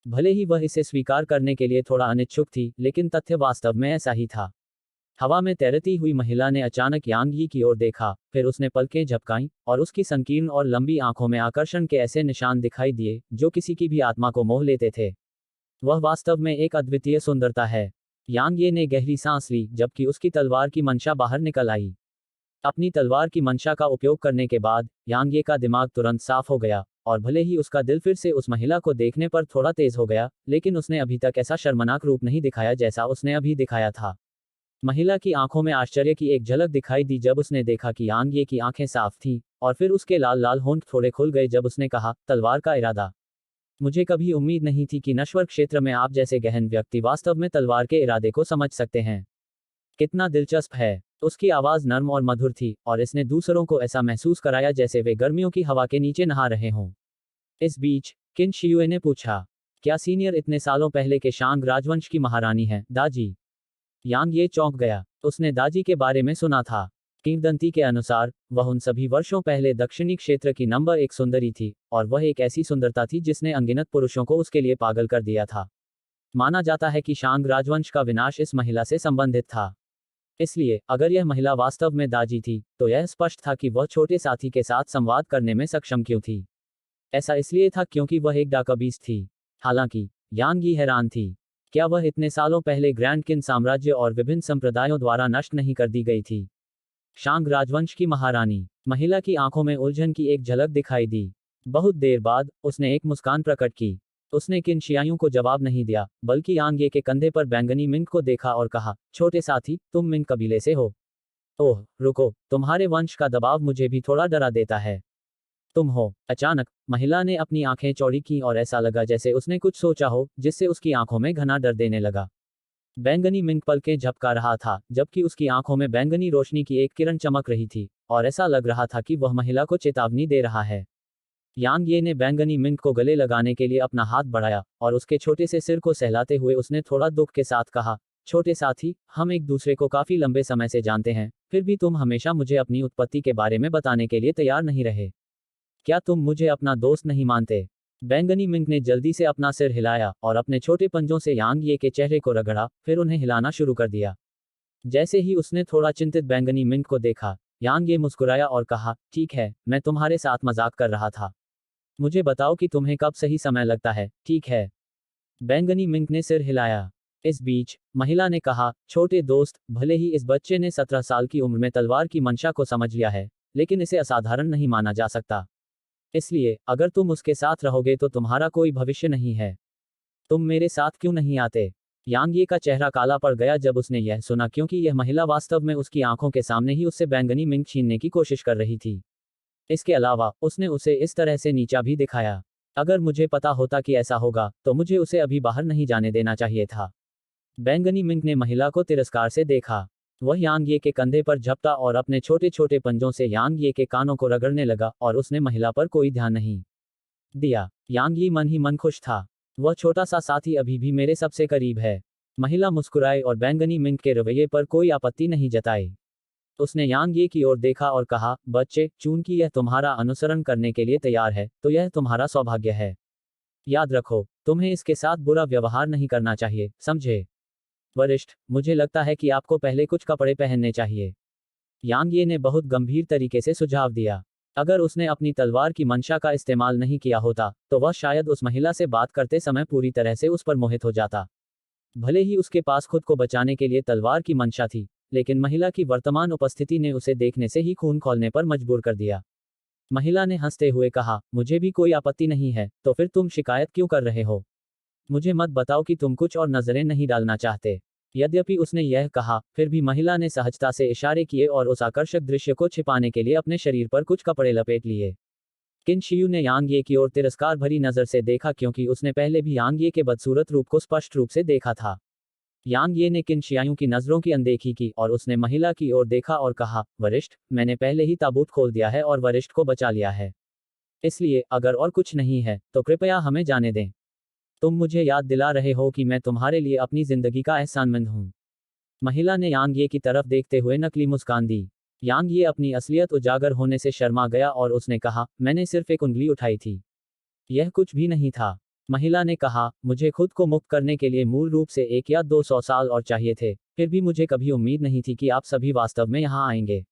भले ही वह इसे स्वीकार करने के लिए थोड़ा अनिच्छुक थी, लेकिन तथ्य वास्तव में ऐसा ही था। हवा में तैरती हुई महिला ने अचानक यांग यी की ओर देखा, फिर उसने पलकें झपकाईं, और उसकी संकीर्ण और लंबी आंखों में आकर्षण के ऐसे निशान दिखाई दिए, जो किसी की भी आत्मा को मोह लेते थे। वह वास्तव में एक अद्वितीय सुंदरता है। यांग ये ने गहरी सांस ली, जबकि उसकी तलवार की मंशा बाहर निकल आई। अपनी तलवार की मंशा का उपयोग करने के बाद, यांग ये का दिमाग तुरंत साफ हो गया, और भले ही उसका दिल फिर से उस महिला को देखने पर थोड़ा तेज हो गया, लेकिन उसने अभी तक ऐसा शर्मनाक रूप नहीं दिखाया जैसा उसने अभी दिखाया था। महिला की आंखों में आश्चर्य की एक झलक दिखाई दी जब उसने देखा कि यांग ये की आंखें साफ थीं, और फिर उसके लाल लाल होंठ थोड़े खुल गए जब उसने कहा, तलवार का इरादा। मुझे कभी उम्मीद नहीं थी कि नश्वर क्षेत्र में आप जैसे गहन व्यक्ति वास्तव में तलवार के इरादे को समझ सकते हैं। कितना दिलचस्प है। उसकी आवाज नर्म और मधुर थी, और इसने दूसरों को ऐसा महसूस कराया जैसे वे गर्मियों की हवा के नीचे नहा रहे हों। इस बीच, किन शियुए ने पूछा, क्या सीनियर इतने सालों पहले के शांग राजवंश की महारानी है, दाजी? यांग ये चौंक गया। उसने दाजी के बारे में सुना था। किंवदंती के अनुसार, वह उन सभी वर्षों पहले दक्षिणी क्षेत्र की नंबर 1 सुंदरी थी, और वह एक ऐसी सुंदरता थी जिसने अनगिनत पुरुषों को उसके लिए पागल कर दिया था। माना जाता है कि शांग राजवंश का विनाश इस महिला से संबंधित था। इसलिए, अगर यह महिला वास्तव में दाजी थी, तो यह स्पष्ट था कि वह छोटे साथी के साथ संवाद करने में सक्षम क्यों थी। ऐसा इसलिए था क्योंकि वह एक डाकबीस थी। हालांकि, यांग यी हैरान थी। क्या वह इतने सालों पहले ग्रैंड किन साम्राज्य और विभिन्न संप्रदायों द्वारा नष्ट नहीं कर दी गई थी? शांग राजवंश की महारानी। महिला की आंखों में उलझन की एक झलक दिखाई दी। बहुत देर बाद, उसने एक मुस्कान प्रकट की। उसने किन शियाओं को जवाब नहीं दिया, बल्कि यांग ये के कंधे पर बैंगनी मिंक को देखा और कहा, छोटे साथी, तुम मिंक कबीले से हो? ओह, रुको, तुम्हारे वंश का दबाव मुझे भी थोड़ा डरा देता है। तुम हो। अचानक महिला ने अपनी आंखें चौड़ी की और ऐसा लगा जैसे उसने कुछ सोचा हो, जिससे उसकी आंखों में घना डर देने लगा। बैंगनी मिंक पलकें झपका रहा था, जबकि उसकी आंखों में बैंगनी रोशनी की एक किरण चमक रही थी, और ऐसा लग रहा था कि वह महिला को चेतावनी दे रहा है। यांग ये ने बैंगनी मिंक को गले लगाने के लिए अपना हाथ बढ़ाया, और उसके छोटे से सिर को सहलाते हुए उसने थोड़ा दुख के साथ कहा, छोटे साथी, हम एक दूसरे को काफी लंबे समय से जानते हैं, फिर भी तुम हमेशा मुझे अपनी उत्पत्ति के बारे में बताने के लिए तैयार नहीं रहे। क्या तुम मुझे अपना दोस्त नहीं मानते? बैंगनी मिंक ने जल्दी से अपना सिर हिलाया और अपने छोटे पंजों से यांग ये के चेहरे को रगड़ा, फिर उन्हें हिलाना शुरू कर दिया। जैसे ही उसने थोड़ा चिंतित बैंगनी मिंक को देखा, यांग ये मुस्कुराया और कहा, ठीक है, मैं तुम्हारे साथ मजाक कर रहा था। मुझे बताओ कि तुम्हें कब सही समय लगता है, ठीक है? बैंगनी मिंक ने सिर हिलाया। इस बीच महिला ने कहा, छोटे दोस्त, भले ही इस बच्चे ने 17 साल की उम्र में तलवार की मंशा को समझ लिया है, लेकिन इसे असाधारण नहीं माना जा सकता। इसलिए अगर तुम उसके साथ रहोगे तो तुम्हारा कोई भविष्य नहीं है। तुम मेरे साथ क्यों नहीं आते? यांग ये का चेहरा काला पड़ गया जब उसने यह सुना, क्योंकि यह महिला वास्तव में उसकी आंखों के सामने ही उससे बैंगनी मिंक छीनने की कोशिश कर रही थी। इसके अलावा उसने उसे इस तरह से नीचा भी दिखाया। अगर मुझे पता होता कि ऐसा होगा, तो मुझे उसे अभी बाहर नहीं जाने देना चाहिए था। बैंगनी मिंक ने महिला को तिरस्कार से देखा। वह यांग ये के कंधे पर झपटा और अपने छोटे छोटे पंजों से यांग ये के कानों को रगड़ने लगा, और उसने महिला पर कोई ध्यान नहीं दिया। यांग ये मन ही मन खुश था। वह छोटा सा साथी अभी भी मेरे सबसे करीब है। महिला मुस्कुराई और बैंगनी मिंक के रवैये पर कोई आपत्ति नहीं जताई। उसने यांग ये की ओर देखा और कहा, बच्चे, चूंकि यह तुम्हारा अनुसरण करने के लिए तैयार है, तो यह तुम्हारा सौभाग्य है। याद रखो, तुम्हें इसके साथ बुरा व्यवहार नहीं करना चाहिए, समझे? वरिष्ठ, मुझे लगता है कि आपको पहले कुछ कपड़े पहनने चाहिए। यांग ये ने बहुत गंभीर तरीके से सुझाव दिया। अगर उसने अपनी तलवार की मंशा का इस्तेमाल नहीं किया होता, तो वह शायद उस महिला से बात करते समय पूरी तरह से उस पर मोहित हो जाता। भले ही उसके पास खुद को बचाने के लिए तलवार की मंशा थी, लेकिन महिला की वर्तमान उपस्थिति ने उसे देखने से ही खून खौलने पर मजबूर कर दिया। महिला ने हंसते हुए कहा, मुझे भी कोई आपत्ति नहीं है, तो फिर तुम शिकायत क्यों कर रहे हो? मुझे मत बताओ कि तुम कुछ और नजरें नहीं डालना चाहते। यद्यपि उसने यह कहा, फिर भी महिला ने सहजता से इशारे किए और उस आकर्षक दृश्य को छिपाने के लिए अपने शरीर पर कुछ कपड़े लपेट लिए। किन शियू ने यांग ये की ओर तिरस्कार भरी नजर से देखा, क्योंकि उसने पहले भी यांग ये के बदसूरत रूप को स्पष्ट रूप से देखा था। यांग ये ने किन शियाओं की नजरों की अनदेखी की और उसने महिला की ओर देखा और कहा, वरिष्ठ, मैंने पहले ही ताबूत खोल दिया है और वरिष्ठ को बचा लिया है। इसलिए अगर और कुछ नहीं है, तो कृपया हमें जाने दें। तुम मुझे याद दिला रहे हो कि मैं तुम्हारे लिए अपनी जिंदगी का एहसानमंद हूँ। महिला ने यांग ये की तरफ देखते हुए नकली मुस्कान दी। यांग ये अपनी असलियत उजागर होने से शर्मा गया और उसने कहा, मैंने सिर्फ एक उंगली उठाई थी। यह कुछ भी नहीं था। महिला ने कहा, मुझे खुद को मुक्त करने के लिए मूल रूप से 1 या 200 साल और चाहिए थे, फिर भी मुझे कभी उम्मीद नहीं थी कि आप सभी वास्तव में यहाँ आएंगे।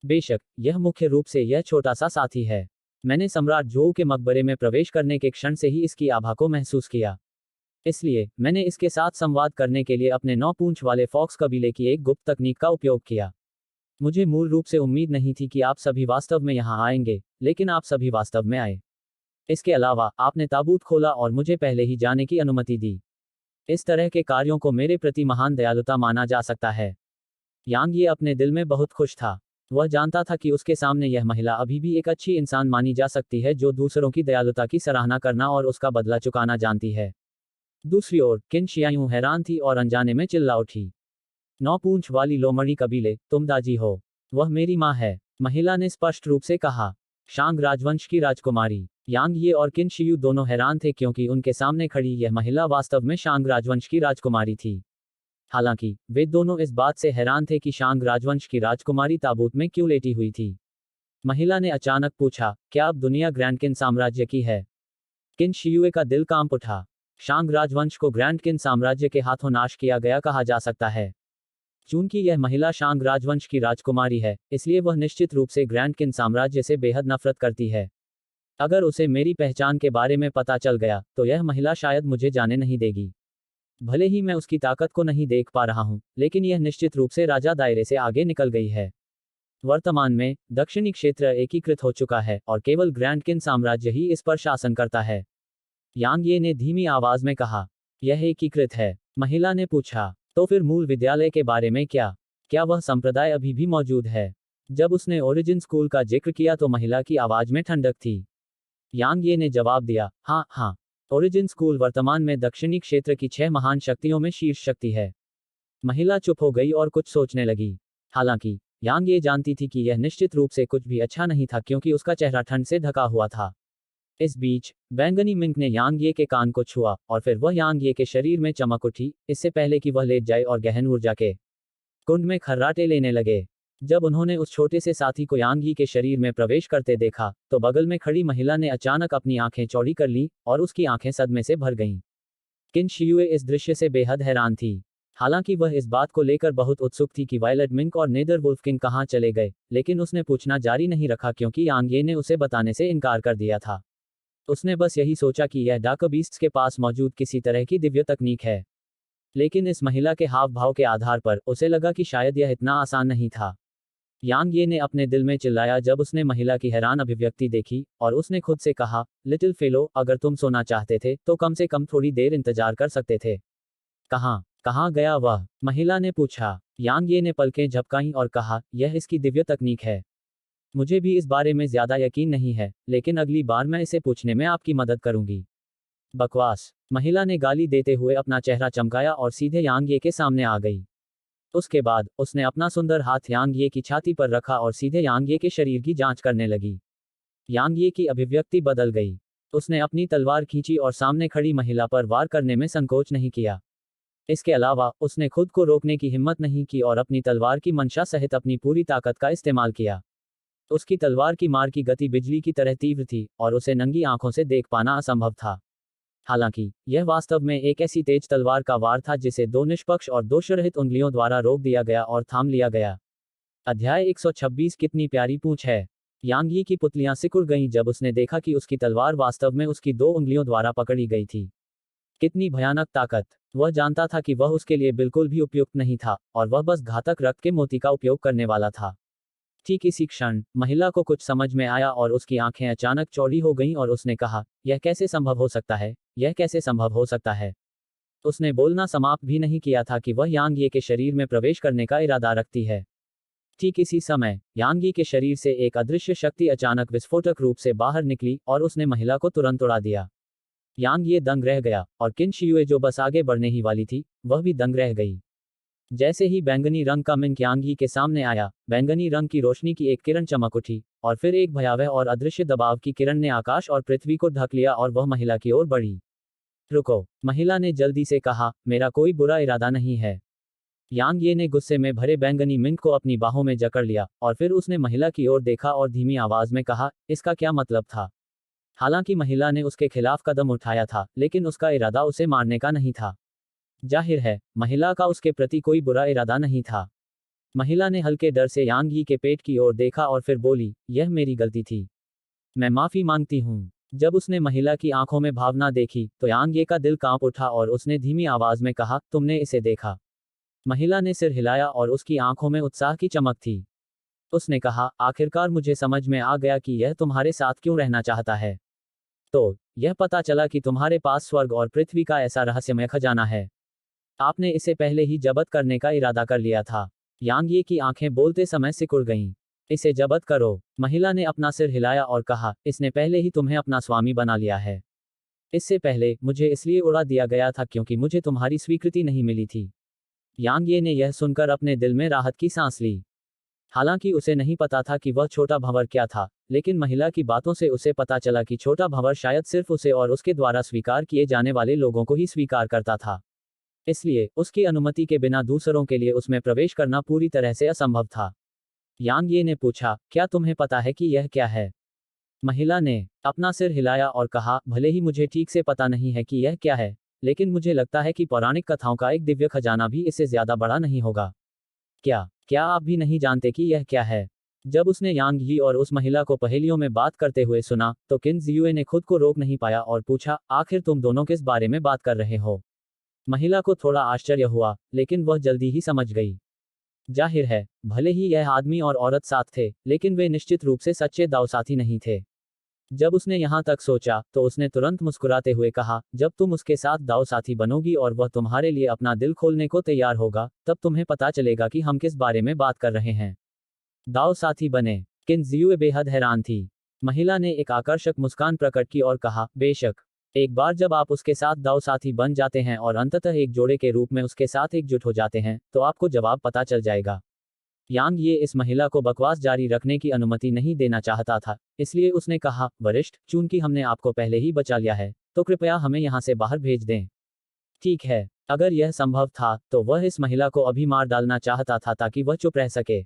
बेशक, यह मुख्य रूप से यह छोटा सा साथी है। मैंने सम्राट जोऊ के मकबरे में प्रवेश करने के क्षण से ही इसकी आभा को महसूस किया। इसलिए मैंने इसके साथ संवाद करने के लिए अपने 9 पूंछ वाले फॉक्स कबीले की एक गुप्त तकनीक का उपयोग किया। मुझे मूल रूप से उम्मीद नहीं थी कि आप सभी वास्तव में यहाँ आएंगे, लेकिन आप सभी वास्तव में आए। इसके अलावा आपने ताबूत खोला और मुझे पहले ही जाने की अनुमति दी। इस तरह के कार्यों को मेरे प्रति महान दयालुता माना जा सकता है। यांग ये अपने दिल में बहुत खुश था। वह जानता था कि उसके सामने यह महिला अभी भी एक अच्छी इंसान मानी जा सकती है, जो दूसरों की दयालुता की सराहना करना और उसका बदला चुकाना जानती है। दूसरी ओर किन शियायूं हैरान थी और अनजाने में चिल्ला उठी, 9 पूंछ वाली लोमड़ी कबीले, तुम दाजी हो। वह मेरी माँ है, महिला ने स्पष्ट रूप से कहा। शांग राजवंश की राजकुमारी। यांग ये और किन शियू दोनों हैरान थे, क्योंकि उनके सामने खड़ी यह महिला वास्तव में शांग राजवंश की राजकुमारी थी। हालांकि वे दोनों इस बात से हैरान थे कि शांग राजवंश की राजकुमारी ताबूत में क्यों लेटी हुई थी। महिला ने अचानक पूछा, क्या अब दुनिया ग्रैंड किन साम्राज्य की है? किन शियुए का दिल कांप उठा। शांग राजवंश को ग्रैंड किन साम्राज्य के हाथों नाश किया गया कहा जा सकता है। चूंकि यह महिला शांग राजवंश की राजकुमारी है, इसलिए वह निश्चित रूप से ग्रैंड किन साम्राज्य से बेहद नफरत करती है। अगर उसे मेरी पहचान के बारे में पता चल गया, तो यह महिला शायद मुझे जाने नहीं देगी। भले ही मैं उसकी ताकत को नहीं देख पा रहा हूं, लेकिन यह निश्चित रूप से राजा दायरे से आगे निकल गई है। वर्तमान में दक्षिणी क्षेत्र एकीकृत हो चुका है और केवल ग्रैंड किन साम्राज्य ही इस पर शासन करता है। यांग ये ने धीमी आवाज में कहा, यह एकीकृत है? महिला ने पूछा, तो फिर मूल विद्यालय के बारे में क्या? क्या वह संप्रदाय अभी भी मौजूद है? जब उसने ओरिजिन स्कूल का जिक्र किया तो महिला की आवाज में ठंडक थी। यांग ये ने जवाब दिया, हाँ हाँ। ओरिजिन स्कूल वर्तमान में दक्षिणी क्षेत्र की 6 महान शक्तियों में शीर्ष शक्ति है। महिला चुप हो गई और कुछ सोचने लगी। हालांकि यांग ये जानती थी कि यह निश्चित रूप से कुछ भी अच्छा नहीं था क्योंकि उसका चेहरा ठंड से ढका हुआ था। इस बीच बैंगनी मिंक ने यांग ये के कान को छुआ और फिर वह यांग ये के शरीर में चमक उठी, इससे पहले कि वह लेट जाए और गहन ऊर्जा के कुंड में खर्राटे लेने लगे। जब उन्होंने उस छोटे से साथी को यांग यी के शरीर में प्रवेश करते देखा तो बगल में खड़ी महिला ने अचानक अपनी आंखें चौड़ी कर ली और उसकी आंखें सदमे से भर गईं। किन शियुए इस दृश्य से बेहद हैरान थी। हालांकि वह इस बात को लेकर बहुत उत्सुक थी कि वायलेट मिंक और नेदर वुल्फ किंग कहाँ चले गए, लेकिन उसने पूछना जारी नहीं रखा क्योंकि यांग ये ने उसे बताने से इनकार कर दिया था। उसने बस यही सोचा कि यह डार्क बीस्ट्स के पास मौजूद किसी तरह की दिव्य तकनीक है। लेकिन इस महिला के हाव भाव के आधार पर उसे लगा कि शायद यह इतना आसान नहीं था। यांग ये ने अपने दिल में चिल्लाया जब उसने महिला की हैरान अभिव्यक्ति देखी, और उसने खुद से कहा, लिटिल फेलो, अगर तुम सोना चाहते थे तो कम से कम थोड़ी देर इंतजार कर सकते थे। कहाँ गया वह? महिला ने पूछा। यांग ये ने पलकें झपकाईं और कहा, यह इसकी दिव्य तकनीक है। मुझे भी इस बारे में ज्यादा यकीन नहीं है, लेकिन अगली बार मैं इसे पूछने में आपकी मदद करूंगी। बकवास। महिला ने गाली देते हुए अपना चेहरा चमकाया और सीधे यांग ये के सामने आ गई। उसके बाद उसने अपना सुंदर हाथ यांग ये की छाती पर रखा और सीधे यांग ये के शरीर की जांच करने लगी। यांग ये की अभिव्यक्ति बदल गई। उसने अपनी तलवार खींची और सामने खड़ी महिला पर वार करने में संकोच नहीं किया। इसके अलावा उसने खुद को रोकने की हिम्मत नहीं की और अपनी तलवार की मंशा सहित अपनी पूरी ताकत का इस्तेमाल किया। उसकी तलवार की मार की गति बिजली की तरह तीव्र थी और उसे नंगी आंखों से देख पाना असंभव था। हालांकि यह वास्तव में एक ऐसी तेज तलवार का वार था जिसे 2 निष्पक्ष और दोषरहित उंगलियों द्वारा रोक दिया गया और थाम लिया गया। अध्याय 126 कितनी प्यारी पूंछ है। यांग यी की पुतलियां सिकुड़ गईं जब उसने देखा कि उसकी तलवार वास्तव में उसकी 2 उंगलियों द्वारा पकड़ी गई थी। कितनी भयानक ताकत। वह जानता था कि वह उसके लिए बिल्कुल भी उपयुक्त नहीं था और वह बस घातक रक्त के मोती का उपयोग करने वाला था। ठीक इसी क्षण महिला को कुछ समझ में आया और उसकी आंखें अचानक चौड़ी हो गईं और उसने कहा, यह कैसे संभव हो सकता है? यह कैसे संभव हो सकता है? उसने बोलना समाप्त भी नहीं किया था कि वह यांग ये के शरीर में प्रवेश करने का इरादा रखती है। ठीक इसी समय यांग ये के शरीर से एक अदृश्य शक्ति अचानक विस्फोटक रूप से बाहर निकली और उसने महिला को तुरंत उड़ा दिया। यांग ये दंग रह गया और किन शियुए जो बस आगे बढ़ने ही वाली थी, वह भी दंग रह गई। जैसे ही बैंगनी रंग का मिंक यांग यी के सामने आया, बैंगनी रंग की रोशनी की एक किरण चमक उठी और फिर एक भयावह और अदृश्य दबाव की किरण ने आकाश और पृथ्वी को ढक लिया और वह महिला की ओर बढ़ी। रुको, महिला ने जल्दी से कहा, मेरा कोई बुरा इरादा नहीं है। यांग ये ने गुस्से में भरे बैंगनी मिंक को अपनी बाहों में जकड़ लिया और फिर उसने महिला की ओर देखा और धीमी आवाज में कहा, इसका क्या मतलब था? हालांकि महिला ने उसके खिलाफ कदम उठाया था, लेकिन उसका इरादा उसे मारने का नहीं था। जाहिर है, महिला का उसके प्रति कोई बुरा इरादा नहीं था। महिला ने हल्के डर से यांग यी के पेट की ओर देखा और फिर बोली, यह मेरी गलती थी। मैं माफी मांगती हूँ। जब उसने महिला की आंखों में भावना देखी तो यांग ये का दिल कांप उठा और उसने धीमी आवाज में कहा, तुमने इसे देखा? महिला ने सिर हिलाया और उसकी आंखों में उत्साह की चमक थी। उसने कहा, आखिरकार मुझे समझ में आ गया कि यह तुम्हारे साथ क्यों रहना चाहता है। तो यह पता चला कि तुम्हारे पास स्वर्ग और पृथ्वी का ऐसा रहस्यमय खजाना है। आपने इसे पहले ही जब्त करने का इरादा कर लिया था। यांग ये की आंखें बोलते समय सिकुड़ गईं। इसे जब्त करो। महिला ने अपना सिर हिलाया और कहा, इसने पहले ही तुम्हें अपना स्वामी बना लिया है। इससे पहले मुझे इसलिए उड़ा दिया गया था क्योंकि मुझे तुम्हारी स्वीकृति नहीं मिली थी। यांग ये ने यह सुनकर अपने दिल में राहत की सांस ली। हालांकि उसे नहीं पता था कि वह छोटा भंवर क्या था, लेकिन महिला की बातों से उसे पता चला कि छोटा भंवर शायद सिर्फ उसे और उसके द्वारा स्वीकार किए जाने वाले लोगों को ही स्वीकार करता था। इसलिए उसकी अनुमति के बिना दूसरों के लिए उसमें प्रवेश करना पूरी तरह से असंभव था। यांग ये ने पूछा, क्या तुम्हें पता है कि यह क्या है? महिला ने अपना सिर हिलाया और कहा, भले ही मुझे ठीक से पता नहीं है कि यह क्या है, लेकिन मुझे लगता है कि पौराणिक कथाओं का एक दिव्य खजाना भी इससे ज्यादा बड़ा नहीं होगा। क्या आप भी नहीं जानते कि यह क्या है? जब उसने यांग यी और उस महिला को पहेलियों में बात करते हुए सुना, तो किन जियुए ने खुद को रोक नहीं पाया और पूछा, आखिर तुम दोनों किस बारे में बात कर रहे हो? महिला को थोड़ा आश्चर्य हुआ, लेकिन वह जल्दी ही समझ गई। जाहिर है, भले ही यह आदमी और औरत साथ थे, लेकिन वे निश्चित रूप से सच्चे दावसाथी नहीं थे। जब उसने यहाँ तक सोचा, तो उसने तुरंत मुस्कुराते हुए कहा, जब तुम उसके साथ दावसाथी बनोगी और वह तुम्हारे लिए अपना दिल खोलने को तैयार होगा, तब तुम्हें पता चलेगा कि हम किस बारे में बात कर रहे हैं। दाव साथी बने। किन जियुए बेहद हैरान थी। महिला ने एक आकर्षक मुस्कान प्रकट की और कहा, बेशक। एक बार जब आप उसके साथ दाव साथी बन जाते हैं और अंततः एक जोड़े के रूप में उसके साथ एकजुट हो जाते हैं, तो आपको जवाब पता चल जाएगा। यांग ये इस महिला को बकवास जारी रखने की अनुमति नहीं देना चाहता था, इसलिए उसने कहा, वरिष्ठ, चूंकि हमने आपको पहले ही बचा लिया है, तो कृपया हमें यहाँ से बाहर भेज दें। ठीक है। अगर यह संभव था, तो वह इस महिला को अभी मार डालना चाहता था ताकि वह चुप रह सके।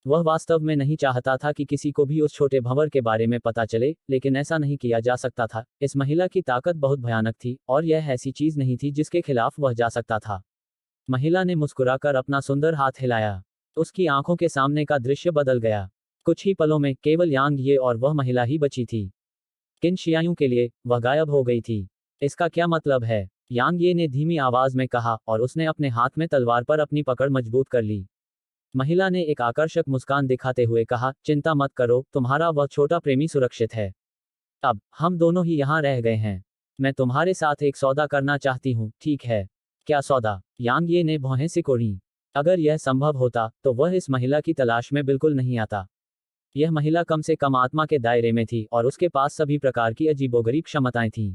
वह वास्तव में नहीं चाहता था कि किसी को भी उस छोटे भंवर के बारे में पता चले, लेकिन ऐसा नहीं किया जा सकता था। इस महिला की ताकत बहुत भयानक थी, और यह ऐसी चीज नहीं थी जिसके खिलाफ वह जा सकता था। महिला ने मुस्कुराकर अपना सुंदर हाथ हिलाया। उसकी आंखों के सामने का दृश्य बदल गया। कुछ ही पलों में केवल यांग ये और वह महिला ही बची थी। किन शियाओं के लिए वह गायब हो गई थी। इसका क्या मतलब है? यांग ये ने धीमी आवाज में कहा, और उसने अपने हाथ में तलवार पर अपनी पकड़ मजबूत कर ली। महिला ने एक आकर्षक मुस्कान दिखाते हुए कहा, चिंता मत करो, तुम्हारा वह छोटा प्रेमी सुरक्षित है। अब हम दोनों ही यहाँ रह गए हैं। मैं तुम्हारे साथ एक सौदा करना चाहती हूँ, ठीक है? क्या सौदा? यांग ये ने भौहें सिकोड़ी। अगर यह संभव होता, तो वह इस महिला की तलाश में बिल्कुल नहीं आता। यह महिला कम से कम आत्मा के दायरे में थी और उसके पास सभी प्रकार की अजीबोगरीब क्षमताएं थीं।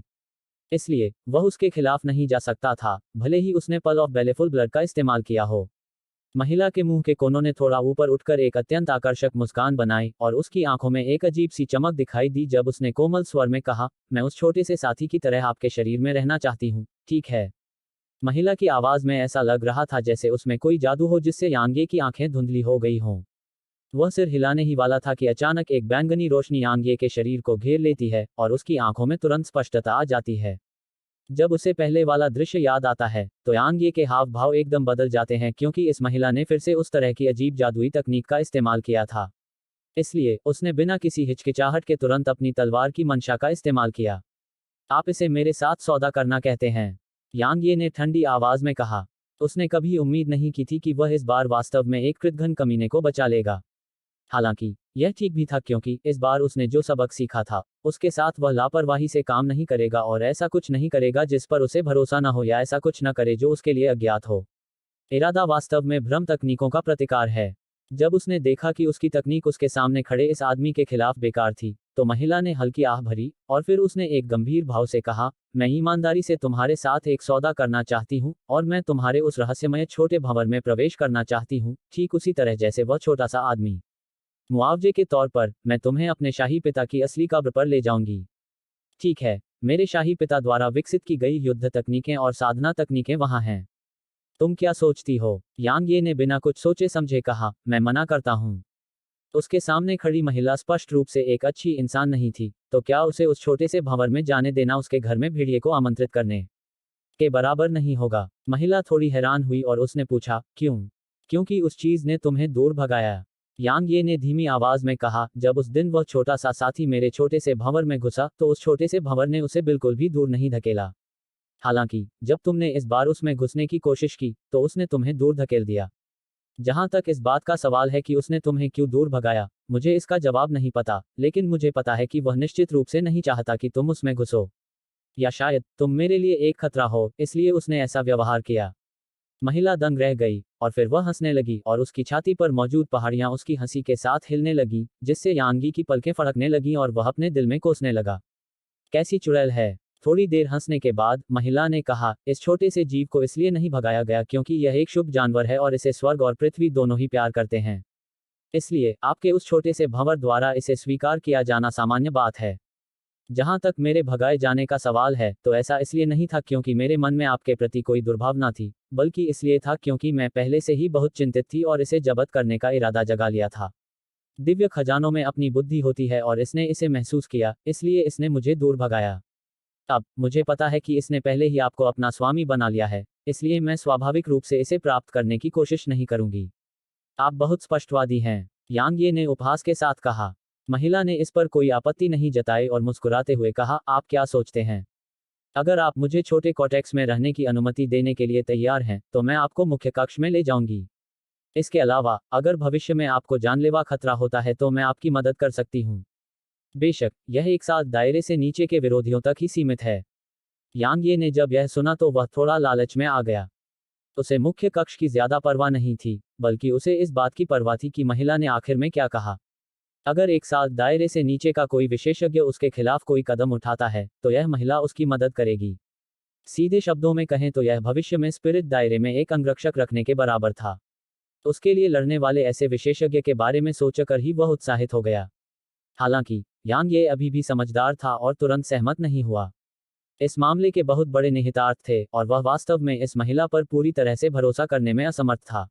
इसलिए वह उसके खिलाफ नहीं जा सकता था, भले ही उसने पल ऑफ बेलेफुल ब्लड का इस्तेमाल किया हो। महिला के मुंह के कोनों ने थोड़ा ऊपर उठकर एक अत्यंत आकर्षक मुस्कान बनाई, और उसकी आंखों में एक अजीब सी चमक दिखाई दी जब उसने कोमल स्वर में कहा, मैं उस छोटे से साथी की तरह आपके शरीर में रहना चाहती हूँ, ठीक है? महिला की आवाज में ऐसा लग रहा था जैसे उसमें कोई जादू हो जिससे यांगे की आंखें धुंधली हो गई हों। वह सिर हिलाने ही वाला था कि अचानक एक बैंगनी रोशनी यांगे के शरीर को घेर लेती है, और उसकी आंखों में तुरंत स्पष्टता आ जाती है। जब उसे पहले वाला दृश्य याद आता है, तो यांगे के हाव भाव एकदम बदल जाते हैं, क्योंकि इस महिला ने फिर से उस तरह की अजीब जादुई तकनीक का इस्तेमाल किया था। इसलिए उसने बिना किसी हिचकिचाहट के तुरंत अपनी तलवार की मंशा का इस्तेमाल किया। आप इसे मेरे साथ सौदा करना कहते हैं? यांगे ने ठंडी आवाज में कहा। उसने कभी उम्मीद नहीं की थी कि वह इस बार वास्तव में एक कृतघ्न कमीने को बचा लेगा। हालांकि यह ठीक भी था, क्योंकि इस बार उसने जो सबक सीखा था, उसके साथ वह लापरवाही से काम नहीं करेगा और ऐसा कुछ नहीं करेगा जिस पर उसे भरोसा न हो, या ऐसा कुछ न करे जो उसके लिए अज्ञात हो। इरादा वास्तव में भ्रम तकनीकों का प्रतिकार है। जब उसने देखा कि उसकी तकनीक उसके सामने खड़े इस आदमी के खिलाफ बेकार थी, तो महिला ने हल्की आह भरी, और फिर उसने एक गंभीर भाव से कहा, मैं ईमानदारी से तुम्हारे साथ एक सौदा करना चाहती हूँ, और मैं तुम्हारे उस रहस्यमय छोटे भंवर में प्रवेश करना चाहती हूँ, ठीक उसी तरह जैसे वह छोटा सा आदमी। मुआवजे के तौर पर मैं तुम्हें अपने शाही पिता की असली कब्र पर ले जाऊंगी। ठीक है? मेरे शाही पिता द्वारा विकसित की गई युद्ध तकनीकें और साधना तकनीकें वहां हैं। तुम क्या सोचती हो? यांग ये ने बिना कुछ सोचे समझे कहा, मैं मना करता हूं। उसके सामने खड़ी महिला स्पष्ट रूप से एक अच्छी इंसान नहीं थी, तो क्या उसे उस छोटे से भंवर में जाने देना उसके घर में भेड़िए को आमंत्रित करने के बराबर नहीं होगा? महिला थोड़ी हैरान हुई और उसने पूछा, क्यों? क्योंकि उस चीज ने तुम्हें दूर भगाया। यांग ये ने धीमी आवाज में कहा, जब उस दिन वह छोटा सा साथी मेरे छोटे से भंवर में घुसा, तो उस छोटे से भंवर ने उसे बिल्कुल भी दूर नहीं धकेला। हालांकि जब तुमने इस बार उसमें घुसने की कोशिश की, तो उसने तुम्हें दूर धकेल दिया। जहां तक इस बात का सवाल है कि उसने तुम्हें क्यों दूर भगाया, मुझे इसका जवाब नहीं पता, लेकिन मुझे पता है कि वह निश्चित रूप से नहीं चाहता कि तुम उसमें घुसो। या शायद तुम मेरे लिए एक खतरा हो, इसलिए उसने ऐसा व्यवहार किया। महिला दंग रह गई, और फिर वह हंसने लगी, और उसकी छाती पर मौजूद पहाड़ियां उसकी हंसी के साथ हिलने लगी, जिससे यांगी की पलकें फड़कने लगीं और वह अपने दिल में कोसने लगा, कैसी चुड़ैल है। थोड़ी देर हंसने के बाद महिला ने कहा, इस छोटे से जीव को इसलिए नहीं भगाया गया क्योंकि यह एक शुभ जानवर है और इसे स्वर्ग और पृथ्वी दोनों ही प्यार करते हैं। इसलिए आपके उस छोटे से भंवर द्वारा इसे स्वीकार किया जाना सामान्य बात है। जहां तक मेरे भगाए जाने का सवाल है, तो ऐसा इसलिए नहीं था क्योंकि मेरे मन में आपके प्रति कोई दुर्भावना थी, बल्कि इसलिए था क्योंकि मैं पहले से ही बहुत चिंतित थी और इसे जब्त करने का इरादा जगा लिया था। दिव्य खजानों में अपनी बुद्धि होती है और इसने इसे महसूस किया, इसलिए इसने मुझे दूर भगाया। अब मुझे पता है कि इसने पहले ही आपको अपना स्वामी बना लिया है, इसलिए मैं स्वाभाविक रूप से इसे प्राप्त करने की कोशिश नहीं करूंगी। आप बहुत स्पष्टवादी हैं, यांग ये ने उपहास के साथ कहा। महिला ने इस पर कोई आपत्ति नहीं जताई और मुस्कुराते हुए कहा, आप क्या सोचते हैं? अगर आप मुझे छोटे कॉटेक्स में रहने की अनुमति देने के लिए तैयार हैं, तो मैं आपको मुख्य कक्ष में ले जाऊंगी। इसके अलावा अगर भविष्य में आपको जानलेवा खतरा होता है तो मैं आपकी मदद कर सकती हूँ। बेशक यह एक साथ दायरे से नीचे के विरोधियों तक ही सीमित है। यांग ये ने जब यह सुना तो वह थोड़ा लालच में आ गया। उसे मुख्य कक्ष की ज्यादा परवाह नहीं थी, बल्कि उसे इस बात की परवाह थी कि महिला ने आखिर में क्या कहा। अगर एक साल दायरे से नीचे का कोई विशेषज्ञ उसके खिलाफ कोई कदम उठाता है, तो यह महिला उसकी मदद करेगी। सीधे शब्दों में कहें तो यह भविष्य में स्पिरिट दायरे में एक अंगरक्षक रखने के बराबर था। उसके लिए लड़ने वाले ऐसे विशेषज्ञ के बारे में सोचकर ही वह उत्साहित हो गया। हालांकि यांग ये अभी भी समझदार था और तुरंत सहमत नहीं हुआ। इस मामले के बहुत बड़े निहितार्थ थे और वह वास्तव में इस महिला पर पूरी तरह से भरोसा करने में असमर्थ था।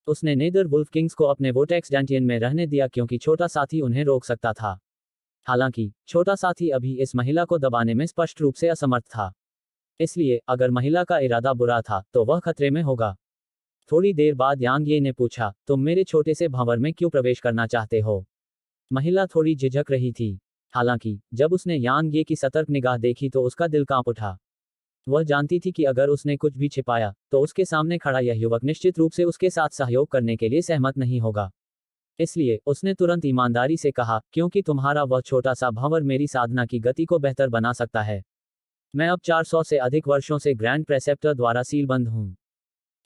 उसने नेदर वुल्फ किंग्स को अपने वोटेक्स डैंटियन में रहने दिया क्योंकि छोटा साथी उन्हें रोक सकता था। हालांकि छोटा साथी अभी इस महिला को दबाने में स्पष्ट रूप से असमर्थ था। इसलिए अगर महिला का इरादा बुरा था तो वह खतरे में होगा। थोड़ी देर बाद यांग ये ने पूछा, तुम मेरे छोटे से भंवर में क्यों प्रवेश करना चाहते हो? महिला थोड़ी झिझक रही थी। हालांकि जब उसने यांग ये की सतर्क निगाह देखी तो उसका दिल कांप उठा। वह जानती थी कि अगर उसने कुछ भी छिपाया तो उसके सामने खड़ा यह युवक निश्चित रूप से उसके साथ सहयोग करने के लिए सहमत नहीं होगा। इसलिए उसने तुरंत ईमानदारी से कहा, क्योंकि तुम्हारा वह छोटा सा भंवर मेरी साधना की गति को बेहतर बना सकता है। मैं अब 400 से अधिक वर्षों से ग्रैंड प्रेसेप्टर द्वारा सीलबंद हूं।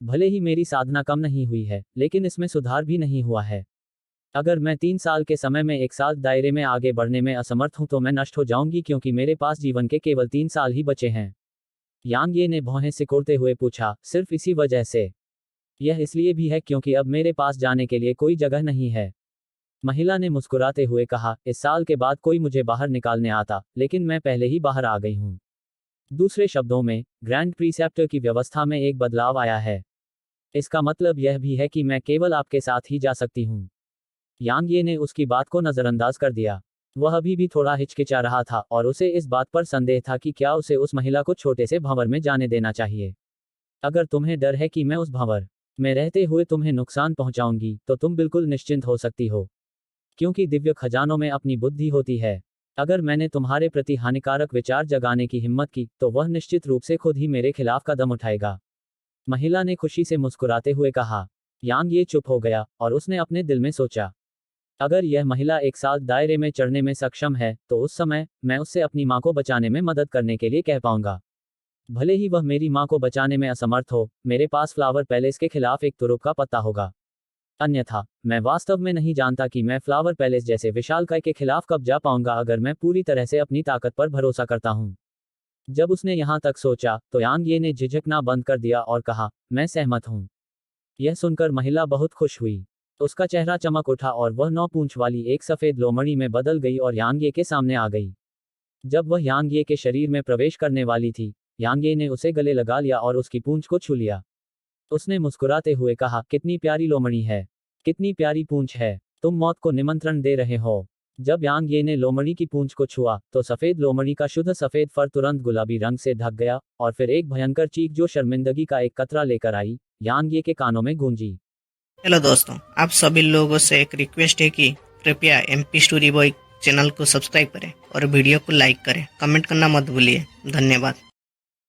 भले ही मेरी साधना कम नहीं हुई है, लेकिन इसमें सुधार भी नहीं हुआ है। अगर मैं 3 साल के समय में एक साल दायरे में आगे बढ़ने में असमर्थ हूं तो मैं नष्ट हो जाऊंगी, क्योंकि मेरे पास जीवन के केवल 3 साल ही बचे हैं। यांग ये ने भौहें सिकोड़ते हुए पूछा, सिर्फ इसी वजह से? यह इसलिए भी है क्योंकि अब मेरे पास जाने के लिए कोई जगह नहीं है। महिला ने मुस्कुराते हुए कहा, इस साल के बाद कोई मुझे बाहर निकालने आता, लेकिन मैं पहले ही बाहर आ गई हूं। दूसरे शब्दों में, ग्रैंड प्रीसेप्टर की व्यवस्था में एक बदलाव आया है। इसका मतलब यह भी है कि मैं केवल आपके साथ ही जा सकती हूं। यांग ये ने उसकी बात को नजरअंदाज कर दिया। वह अभी भी थोड़ा हिचकिचा रहा था और उसे इस बात पर संदेह था कि क्या उसे उस महिला को छोटे से भंवर में जाने देना चाहिए। अगर तुम्हें डर है कि मैं उस भंवर में रहते हुए तुम्हें नुकसान पहुंचाऊंगी, तो तुम बिल्कुल निश्चिंत हो सकती हो, क्योंकि दिव्य खजानों में अपनी बुद्धि होती है। अगर मैंने तुम्हारे प्रति हानिकारक विचार जगाने की हिम्मत की, तो वह निश्चित रूप से खुद ही मेरे खिलाफ कदम उठाएगा। महिला ने खुशी से मुस्कुराते हुए कहा। यांग ये चुप हो गया और उसने अपने दिल में सोचा, अगर यह महिला एक साल दायरे में चढ़ने में सक्षम है, तो उस समय मैं उससे अपनी मां को बचाने में मदद करने के लिए कह पाऊंगा। भले ही वह मेरी मां को बचाने में असमर्थ हो, मेरे पास फ्लावर पैलेस के खिलाफ एक तुरुप का पत्ता होगा। अन्यथा मैं वास्तव में नहीं जानता कि मैं फ्लावर पैलेस जैसे विशालकाय के खिलाफ कब जा पाऊंगा, अगर मैं पूरी तरह से अपनी ताकत पर भरोसा करता हूं। जब उसने यहां तक सोचा तो यांग ये ने झिझकना बंद कर दिया और कहा, मैं सहमत हूं। यह सुनकर महिला बहुत खुश हुई। उसका चेहरा चमक उठा और वह 9 पूंछ वाली एक सफेद लोमड़ी में बदल गई और यांग ये के सामने आ गई। जब वह यांग ये के शरीर में प्रवेश करने वाली थी, यांग ये ने उसे गले लगा लिया और उसकी पूंछ को छू लिया। उसने मुस्कुराते हुए कहा, कितनी प्यारी लोमड़ी है, कितनी प्यारी पूंछ है, तुम मौत को निमंत्रण दे रहे हो। जब यांग ये ने लोमड़ी की पूंछ को छुआ, तो सफेद लोमड़ी का शुद्ध सफेद फर तुरंत गुलाबी रंग से ढक गया, और फिर एक भयंकर चीख जो शर्मिंदगी का एक कतरा लेकर आई, यांग ये के कानों में गूंजी। हेलो दोस्तों, आप सभी लोगों से एक रिक्वेस्ट है कि कृपया MP स्टोरी बॉय चैनल को सब्सक्राइब करें और वीडियो को लाइक करें। कमेंट करना मत भूलिए। धन्यवाद।